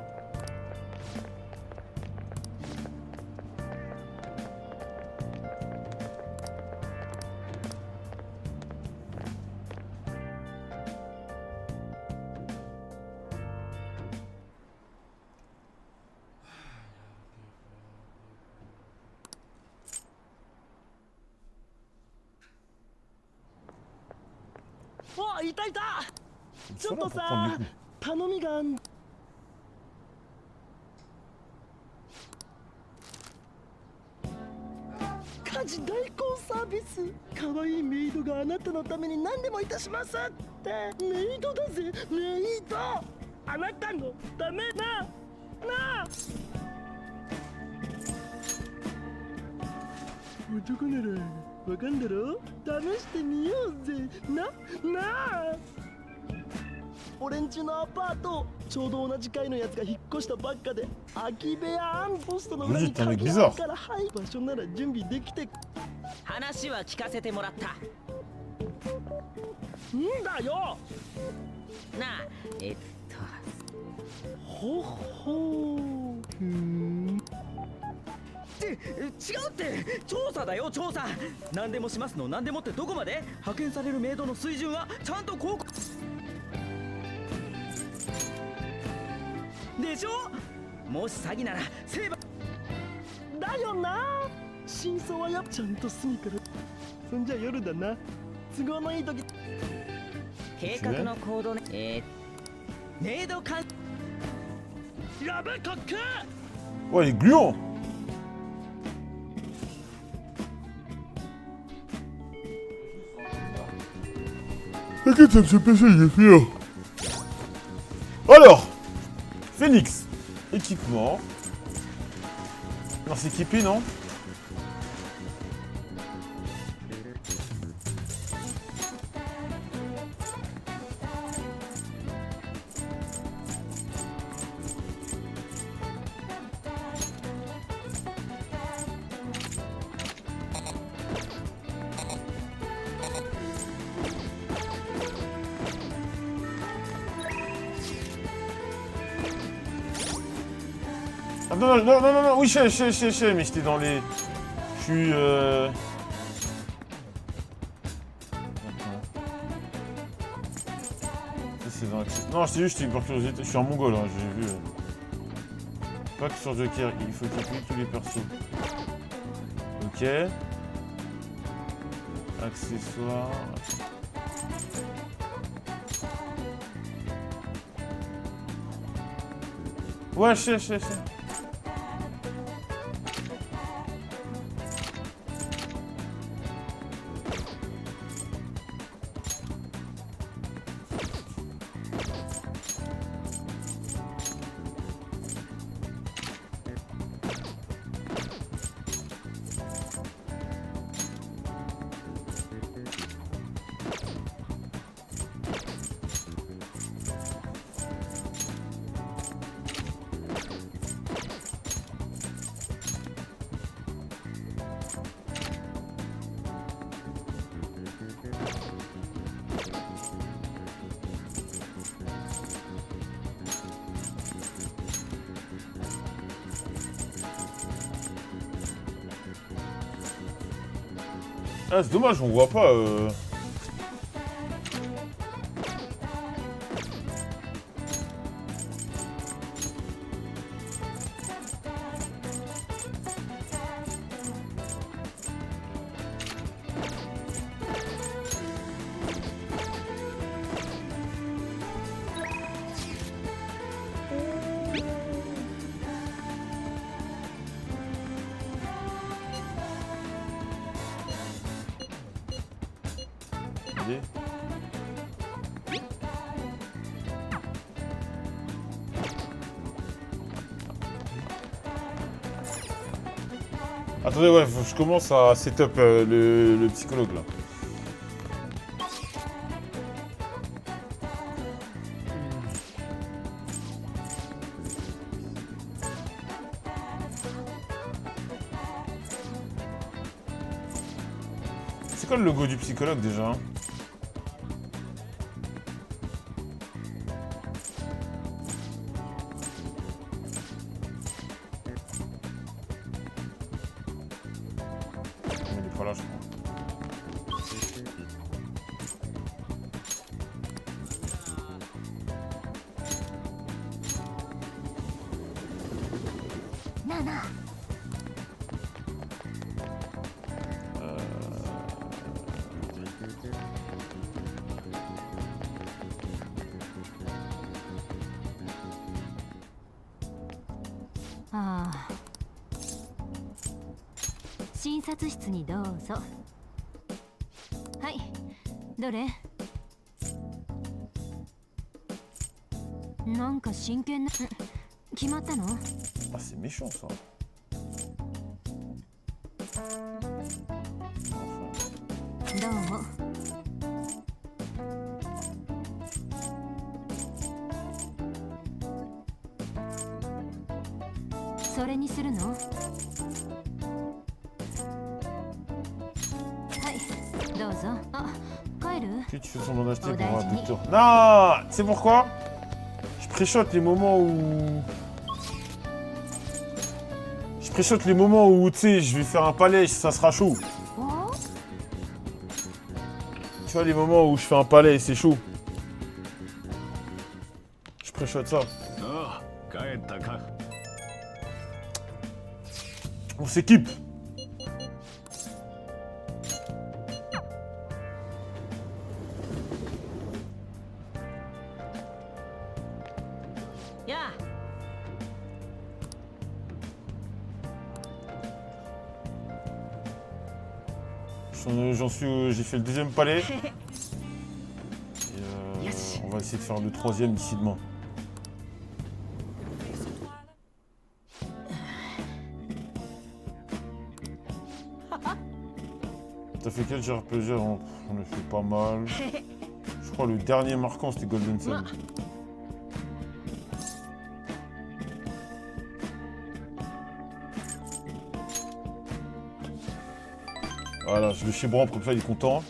おいたいた。ちょっと Pour prendre さ les coups. 頼みがあん。家事代行サービス。可愛いメイドがあなたのために何でもいたしますって。メイドだぜ、メイド。あなたのためな。なあ。男ならわかんだろ。試してみようぜ。なあ。俺んちのアパート、ちょうど同じ階のやつが引っ越したばっかで、空き部屋アンポストの裏に鍵があるから、はい、場所なら準備できて。話は聞かせてもらった。んだよ。なあ、ほほー。違うって。調査だよ、調査。何でもしますの何でもってどこまで。派遣されるメイドの水準はちゃんと広告でしょ。もし詐欺なら成敗だよな。真相はやっちゃんと隅から。そんじゃ夜だな。都合のいい時。計画の行動ね。メイドかやべ、かっけー。 Ouais, il est gluant. T'inquiète, ça me fait plaisir, il est fier. Alors, Phoenix, équipement. Non, c'est équipé, non? Ah, non, oui, je sais, mais j'étais dans les... Je suis... C'est dans l'accès. Non, c'est juste une curiosité, je suis en mongol, hein, j'ai vu. Pas que sur Joker, il faut équiper tous les persos. Ok. Accessoires... Ouais, je sais. Ah, c'est dommage, on voit pas. Idée. Attendez, ouais, faut que je commence à setup le psychologue là. C'est quoi le logo du psychologue déjà? Il est pas là, je crois. ああ。診察室にどうぞ。はい。どれ？なんか真剣な。決まったの？ Ah, c'est méchant ça. どうも。それにするの？はい、どうぞ。あ、帰る？ Que tu fais semblant d'acheter pour un docteur. Non, tu sais pourquoi? Je préchote les moments où... Je préchote les moments où, tu sais, je vais faire un palais, ça sera chaud. Tu vois, les moments où je fais un palais et c'est chaud. Je préchote ça. On s'équipe. Ya. J'en suis, j'ai fait le deuxième palais. Et on va essayer de faire le troisième d'ici demain. T'as fait quel JRPG? On a fait pas mal. Je crois le dernier marquant c'était Golden Sun. Voilà, je le chébranle comme ça, il est content.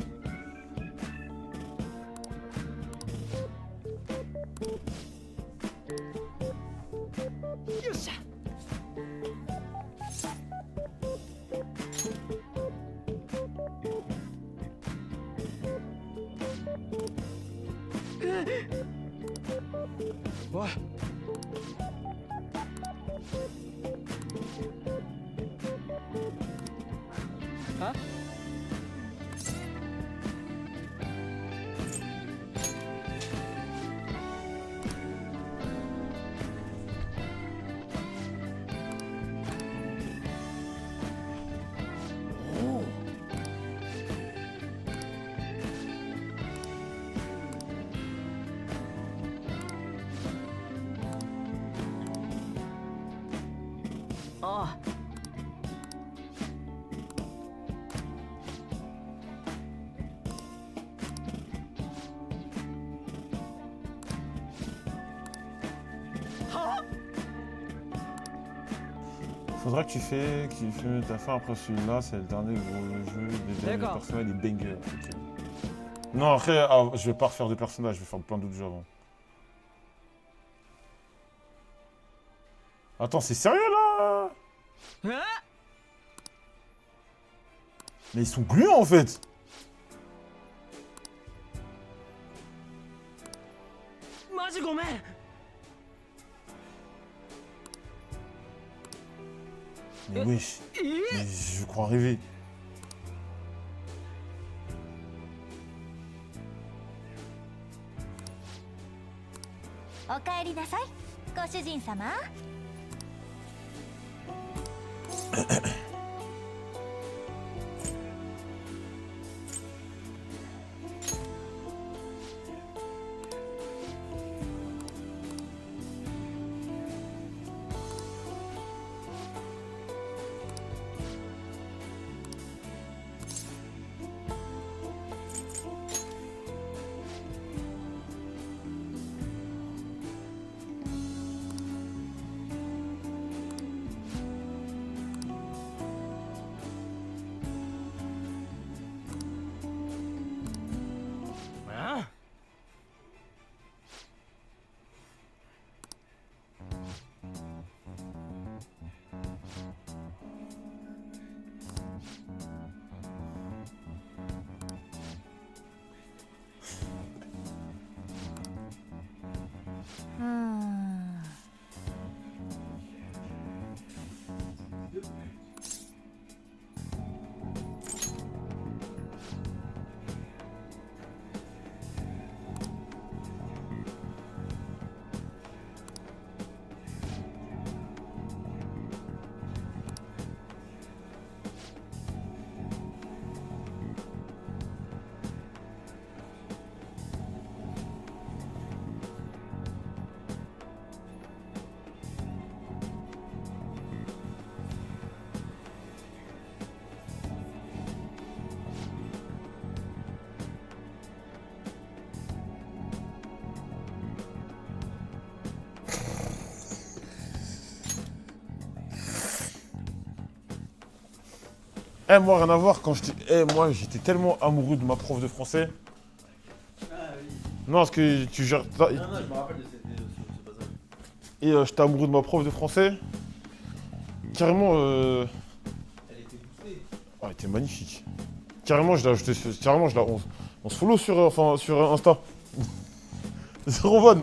Ah. Faudra que tu fais ta fin après celui-là, c'est le dernier gros jeu, les derniers personnages, des bangers. Okay. Non, après, je vais pas refaire de personnages, je vais faire plein d'autres jeux avant. Attends, c'est sérieux là? Mais ils sont gluants en fait. Mais wesh, mais je crois rêver. Eh, moi, rien à voir, quand j'étais... moi, j'étais tellement amoureux de ma prof de français. Ah oui. Non, parce que tu gères... Non, je me rappelle de ce passage. Et j'étais amoureux de ma prof de français. Carrément, Elle était boostée. oh, elle était magnifique. Carrément, je l'ai ajouté carrément, on se follow sur, sur Insta. Zéro van.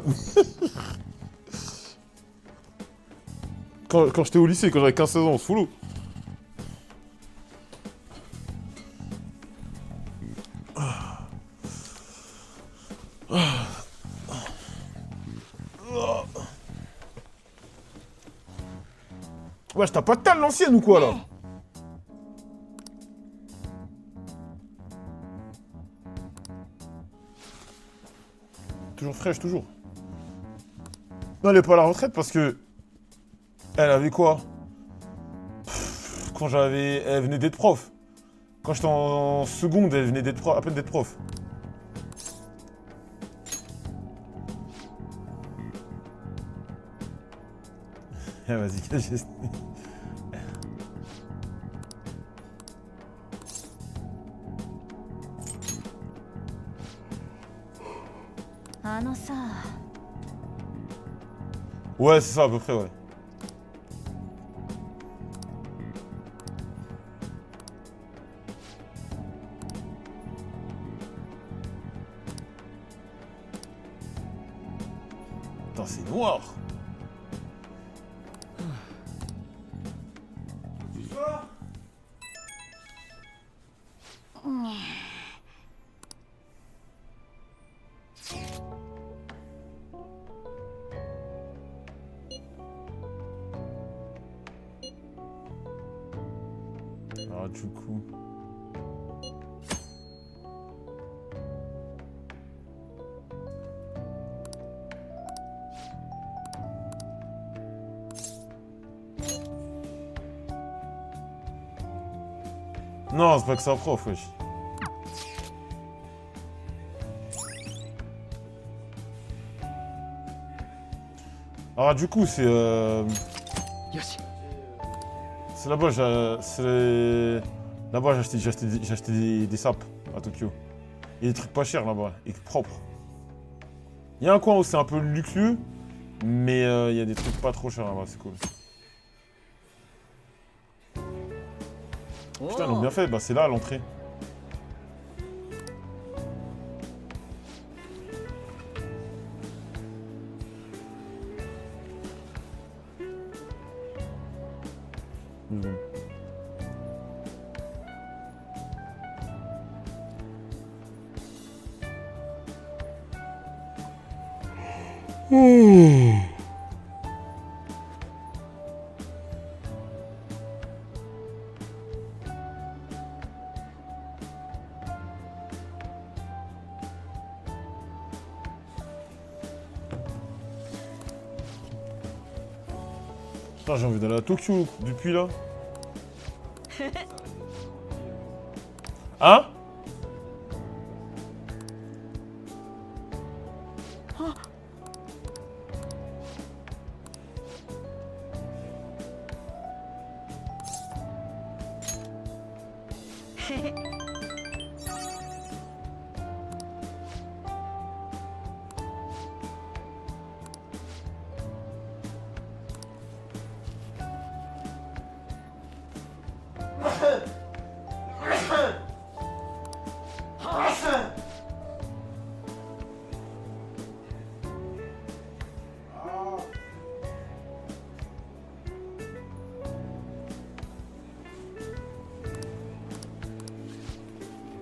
Quand j'étais au lycée, quand j'avais 15-16 ans, on se follow. Wesh, t'as pas de talle l'ancienne ou quoi là? Toujours fraîche, toujours. Non, elle est pas à la retraite parce que... Elle avait quoi? Quand j'avais... Elle venait d'être prof. Quand j'étais en seconde, elle venait d'être prof, à peine d'être prof. Eh, vas-y, cache. あのさ Ouais, c'est ça à peu près, ouais. Putain, c'est noir. Ah, du coup... Non, c'est pas que ça, prof, wesh. Ah, du coup, c'est... C'est là-bas, là-bas, j'ai acheté des sapes à Tokyo. Et des trucs pas chers là-bas, et propres. Il y a un coin où c'est un peu luxueux, mais il y a des trucs pas trop chers là-bas, c'est cool. Putain, ils l'ont bien fait, bah c'est là à l'entrée. Putain, j'ai envie d'aller à Tokyo depuis là. Hein?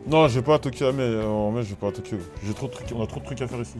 Non, je vais pas à Tokyo, mais en mai, je vais pas à Tokyo. J'ai trop de trucs, on a trop de trucs à faire ici.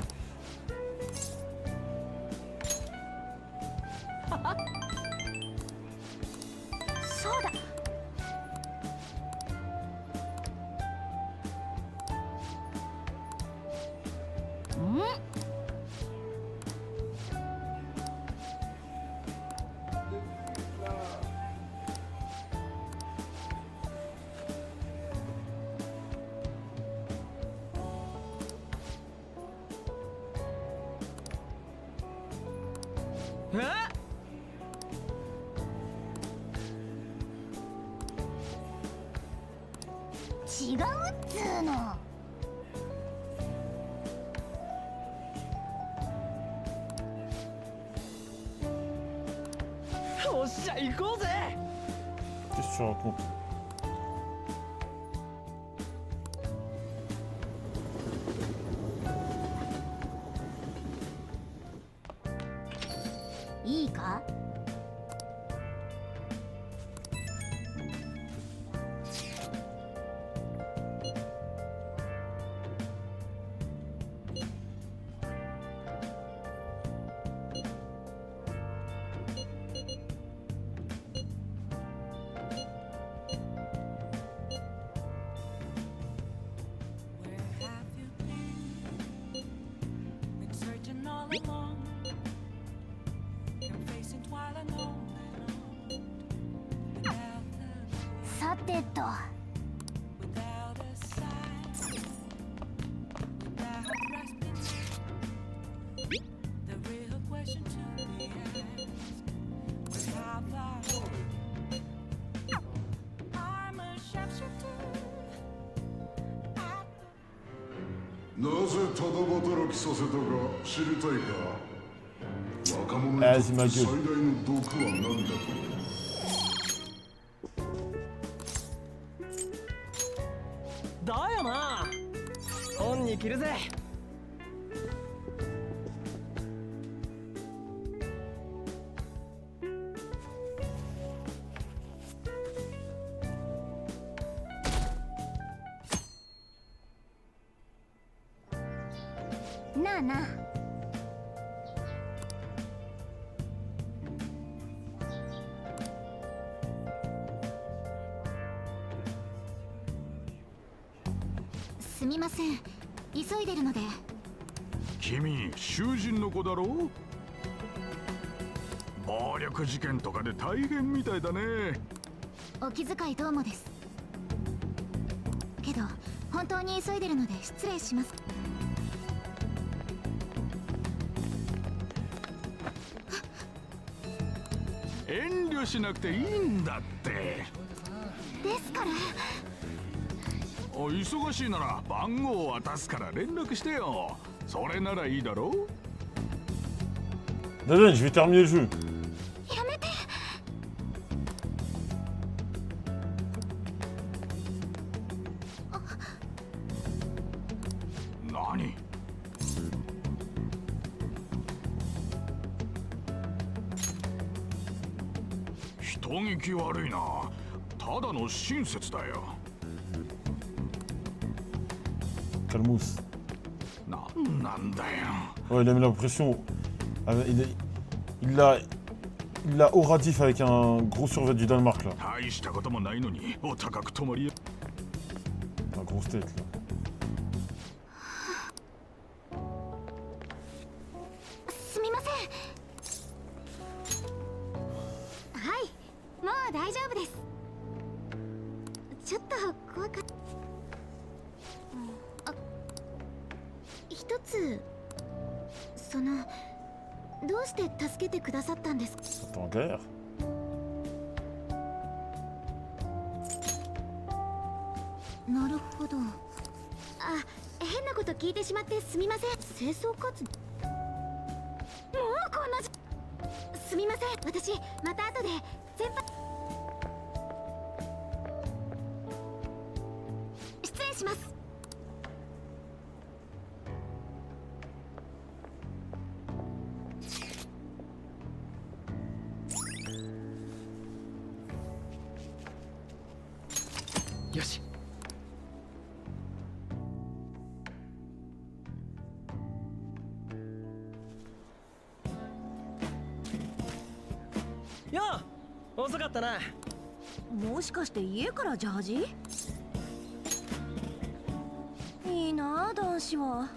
違うっつーの。おっしゃ行こうぜ。 Qu'est-ce que tu racontes? いいか？さてと。なぜただ働きさせたか知りたいか。若者にとって最大の毒は何だと。だよな。本に着るぜ。なあなあ。すみません、急いでるので。君、囚人の子だろう？暴力事件とかで大変みたいだね。お気遣いどうもです。けど本当に急いでるので失礼します。遠慮しなくていいんだって。ですから。お忙しいなら番号を渡すから連絡してよ。それならいいだろう。 Daden, je vais terminer le jeu. やめて。何？人聞き悪いな。ただの親切だよ。 Calmos. なんだよ。 Ouais, il a mis la pression. Il l'a oradif avec un gros survêt du Danemark là. 大したこともないのにお高く泊まり。 Un grosse tête là. すみません。はい、もう大丈夫です。ちょっと怖かった。あ、一つ、どうして助けてくださったんですか？ T'es en galère. なるほど。あ、変なこと聞いてしまってすみません。清掃活動。もうこんなすみません。私また後で先輩。失礼します。よし。よう、遅かったな。もしかして家からジャージ？いいなあ、男子は。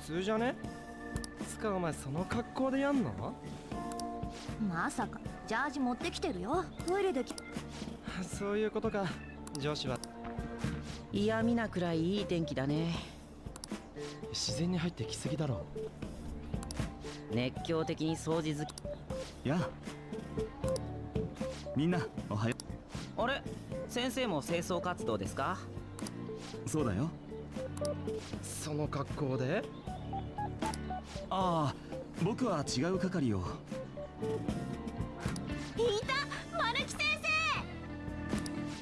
普通じゃね？つかお前その格好でやんの？まさかジャージ持ってきてるよ。トイレでそういうことか。上司は嫌味なくらいいい天気だね。自然に入ってきすぎだろ。熱狂的に掃除好き。やあ、みんなおはよあれ、先生も清掃活動ですか？そうだよ。その格好で？ああ、僕は違う係を。いた、マルキ先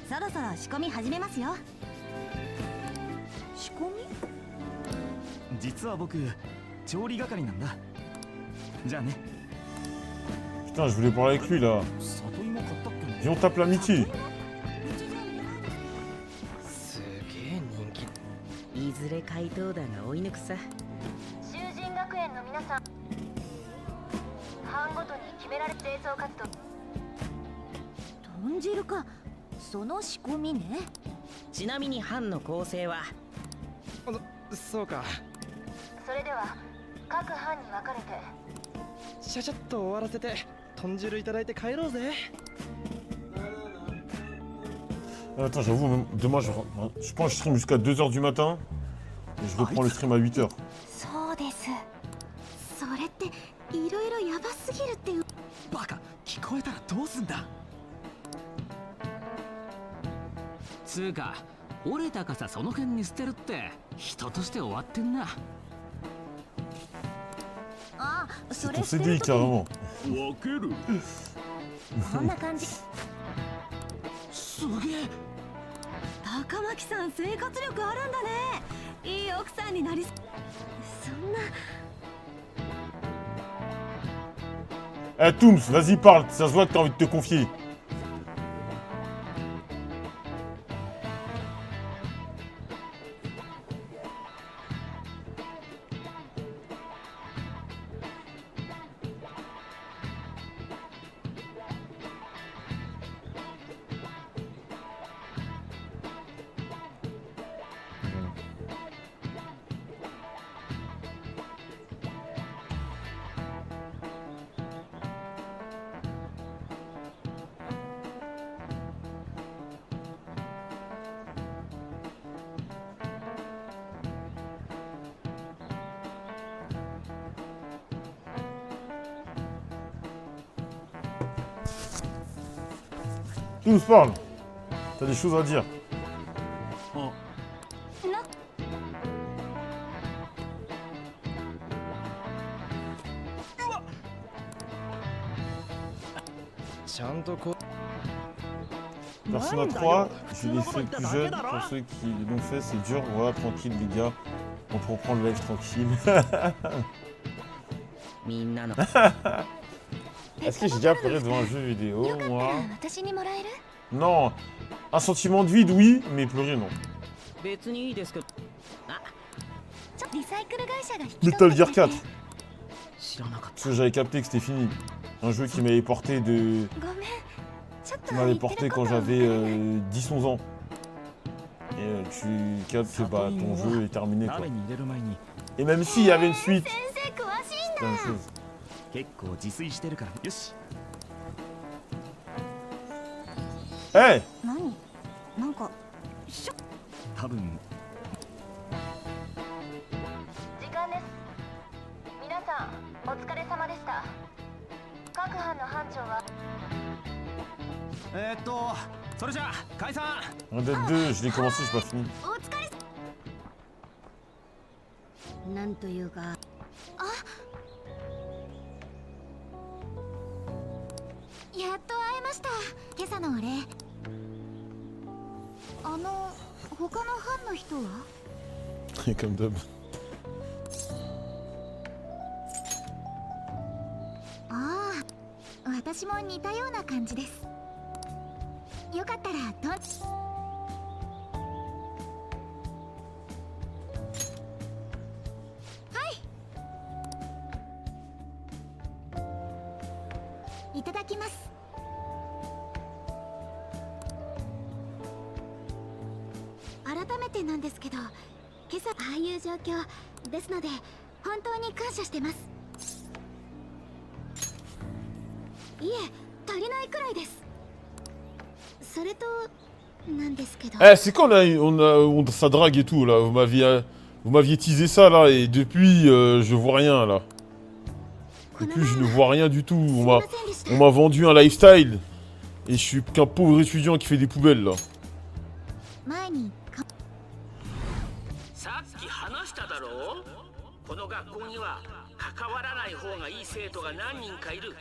生。そろそろ仕込み始めますよ。仕込み？実は僕、調理係なんだ。じゃあね。 Putain, je voulais parler avec lui là. 里芋買ったっけ？ Viens, on tape l'amitié. すげえ人気。いずれ怪盗団が追い抜くさ。囚人学園の皆さん、班ごとに決められ清掃活動。豚汁か、その仕込みね。ちなみに班の構成は、そうか。それでは各班に分かれて。ちゃちゃっと終わらせて豚汁いただいて帰ろうぜ。 Attends, j'avoue, même demain, je pense que je stream jusqu'à 2h du matin. Et je reprends le stream à 8h. そうです。それっていろいろやばすぎるっていう。バカ、聞こえたらどうすんだ。つうか折れた傘その辺に捨てるって人として終わってんな。あ、そ C'est れ ton 捨て CDI るとき carrément. 分ける。こんな感じ。すげえ。高巻さん生活力あるんだね。いい奥さんになりそんな。 Eh, Tooms, vas-y, parle. Ça se voit que t'as envie de te confier. Tooms, parle. T'as des choses à dire. ちゃんとこ Persona 3, je l'ai fait plus jeune. Pour ceux qui l'ont fait, c'est dur. Voilà, tranquille, les gars. On peut reprendre le live tranquille. みんなの Est-ce que j'ai déjà pleuré devant un jeu vidéo, よかったら moi? 私にもらえる？ Non. Un sentiment de vide, oui, mais pleurer, non. 別にいいですけど。あ、リサイクル会社が引き Metal 取 Gear ってくれ 4. て。知らなかっ Parce que j'avais capté que c'était fini. Un jeu qui m'avait porté de... ごめん。ちょっと Qui 言 m'avait って porté るこ quand と。 j'avais 10-11 ans. Et tu captes que bah, ton jeu est terminé, た。 quoi. 鍋に入れる前に Et même s'il y avait une suite, 先生詳しいん c'est だ。 la même chose. 結構自炊してるから。よし。 Hey! 何？なんかしょ。多分時間です。皆さんお疲れ様でした。各班の班長は。それじゃあ解散。 Red Dead 2, je l'ai commencé, j'ai pas fini. お疲れ。なんというか。あ。やっと会えました。今朝のお礼。他の班の人は？ Comme d'hab. ああ、私も似たような感じです。よかったらいただきます。改めてなんですけど、今朝ああいう状況ですので本当に感謝してます。いえ、足りないくらいです。それとなんですけど。 Eh, c'est quand ça drague et tout, là? Vous m'aviez teasé ça, là, et depuis, je vois rien, là. Depuis, je ne vois rien du tout. On m'a vendu un lifestyle, et je suis qu'un pauvre étudiant qui fait des poubelles, là. 前にさっき話しただろう。この学校には関わらない方がいい生徒が何人かいる。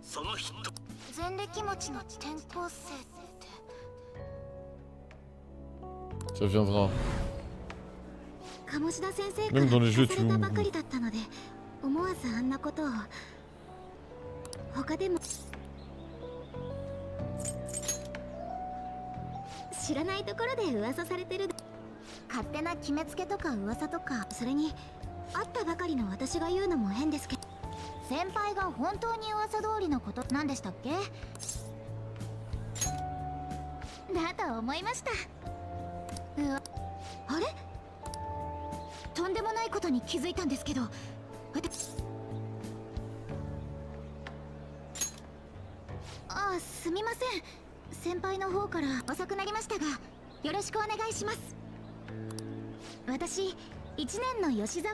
その人前歴持ちの転校生って Ça viendra. 鴨志田先生か Même ら dans les jeux, 聞か tu された vois. ばかりだったので思わずあんなことを他でも知らないところで噂されてる。勝手な決めつけとか噂とか、それに会ったばかりの私が言うのも変ですけど、先輩が本当に噂通りのことなんでしたっけ？だと思いました。あれ？とんでもないことに気づいたんですけど、すみません。先輩の方から遅くなりましたが、よろしくお願いします。私、1年の吉沢。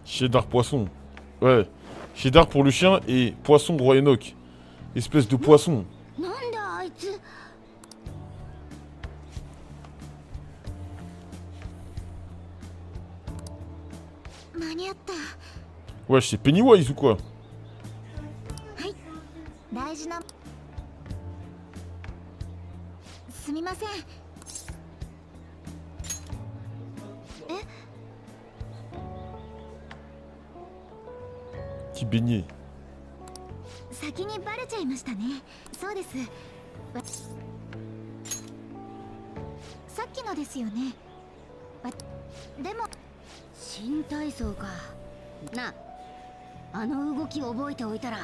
Cheddar poisson. Ouais. Cheddar pour le chien et poisson roi Enoch. Espèce de poisson. なんだあいつ。間に合った。 Ouais, c'est Pennywise ou quoi? はい、大事な。すみません。Petit beignet. 先にバレちゃいましたね。そうです。さっきのですよね。でも新体操かな。あの動き覚えておいたら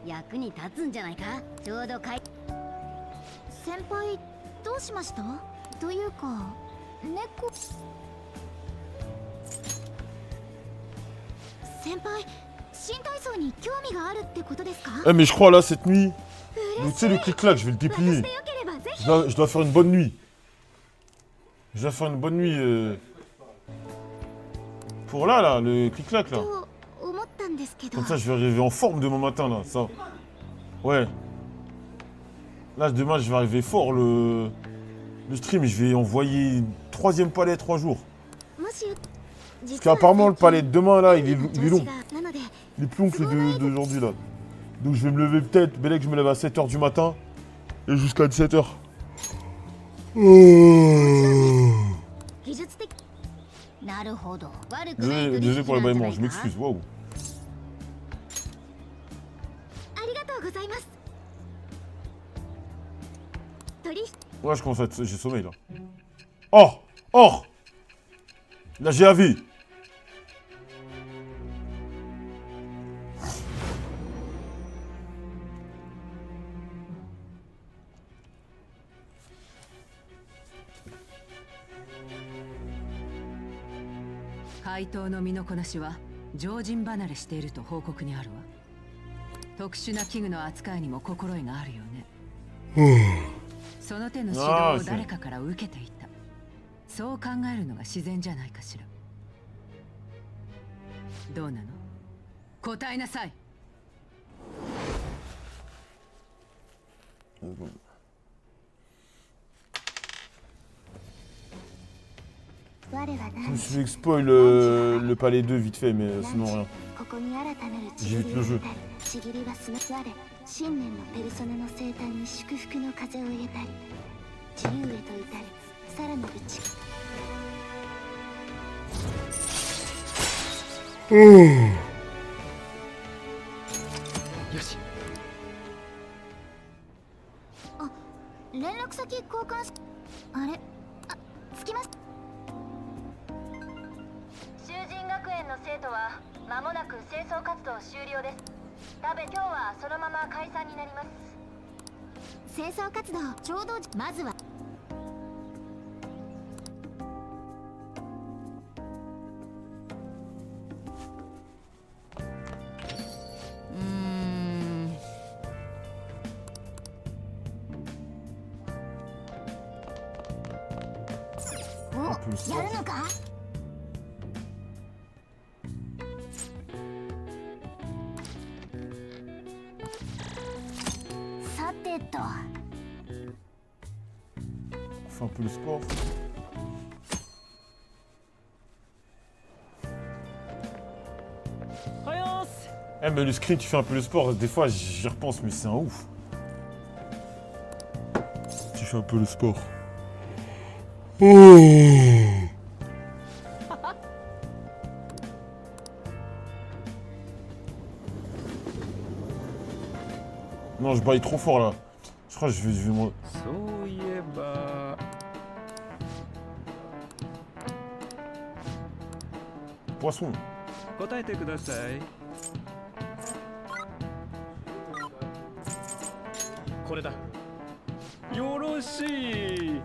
役に立つんじゃないか。ちょうど先輩どうしました？というか猫。先輩、新体操に興味があるってことですか？ Eh mais je crois là cette nuit. Tu sais le clic-clac, je vais le déplier. Je dois faire une bonne nuit. Je dois faire une bonne nuit. Pour là, le clic-clac là. Comme ça je vais arriver en forme demain matin là, ça. Ouais. Là demain je vais arriver fort le stream, je vais envoyer 3e palais 3 jours. Parce qu'apparemment le palais de demain là il est long. Il est plus long que le d'aujourd'hui là. Donc je vais me lever peut-être, Bélec je me lève à 7h du matin et jusqu'à 17h. Désolé pour les bâillements, je m'excuse, waouh. Ouais, je commence à être... J'ai sommeil là. Oh! Oh! Là j'ai AV.怪盗の身のこなしは常人離れしていると報告にあるわ。特殊な器具の扱いにも心得があるよね。その手の指導を誰かから受けていた。そう考えるのが自然じゃないかしら。どうなの？答えなさい。Je me suis fait spoil le palais 2 vite fait, mais sinon rien. J'évite le jeu. 新年のペルソナの生誕に祝福の風を入れたり、自由へと至り、さらなるよし。あ、連絡先交換し。あれ、あ、着きます。囚人学園の生徒は間もなく清掃活動終了です。今日はそのまま解散になります。清掃活動ちょうどまずはお、やるのか？ fais un peu le sport. Eh mais le screen, tu fais un peu le sport, des fois j'y repense, mais c'est un ouf. Tu fais un peu le sport. Non, je baille trop fort là. Je crois que je vais moi. Poisson. 答えてください。これだ。よろしい。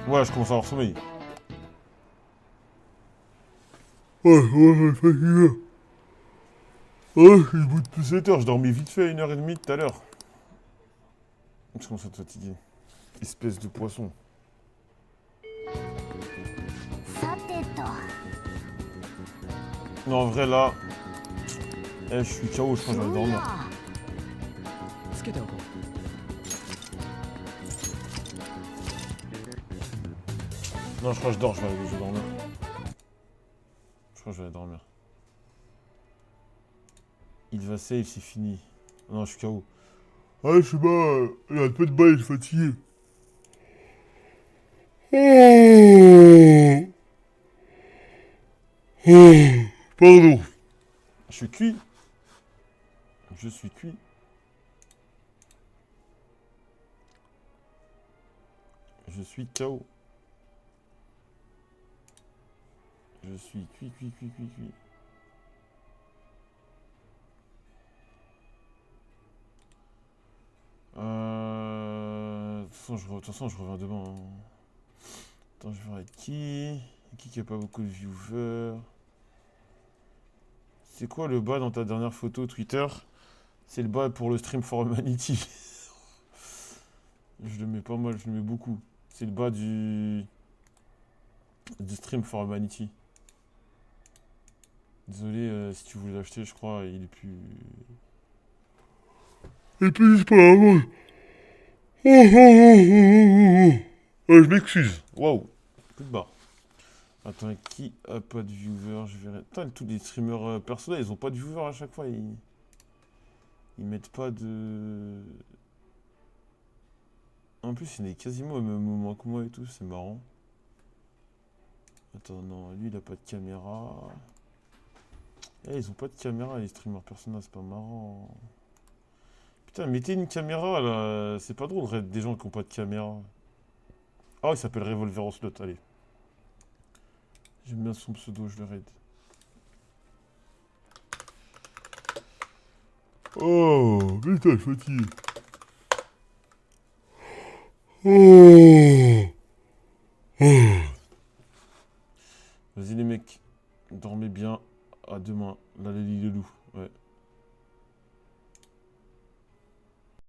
Ouais, je commence à avoir sommeil. Ouais, fatigué. Ouais, je bout depuis 7 heures, je dormais vite fait à 1h30 tout à l'heure. Je commence à te fatiguer. Espèce de poisson. Non, en vrai, là... je suis KO, je crois que je vais dormir. Non, je crois que je dors, je vais dormir. Je crois que je vais aller dormir. Il va save, c'est fini. Non, je suis KO. Ah, je sais pas, il a un peu de bail, je suis fatigué. Pardon. Je suis cuit. Je suis cuit. Je suis KO. Je suis cuit. De toute façon, je reviens demain. Hein. Attends, je vais voir avec qui. Qui a pas beaucoup de viewers. C'est quoi le bas dans ta dernière photo Twitter? C'est le bas pour le stream for Humanity. Je le mets pas mal, je le mets beaucoup. C'est le bas du stream for Humanity. Désolé si tu voulais l'acheter, je crois, il est plus... Et puis c'est pas grave. Je m'excuse. Waouh. Plus de barre. Attends, qui a pas de viewer? Je verrai. Putain, tous les streamers personnels, ils ont pas de viewer à chaque fois. Ils mettent pas de... En plus, il est quasiment au même moment que moi et tout, c'est marrant. Attends, non, lui, il a pas de caméra. Ils ont pas de caméra, les streamers personnels, c'est pas marrant. Putain, mettez une caméra, là. C'est pas drôle, raid des gens qui ont pas de caméra. Ah, il s'appelle Revolver au slot, allez. J'aime bien son pseudo, je le raid. Oh, putain, je suis fatigué. Vas-y les mecs, dormez bien. À demain. La Lali le loup. Ouais.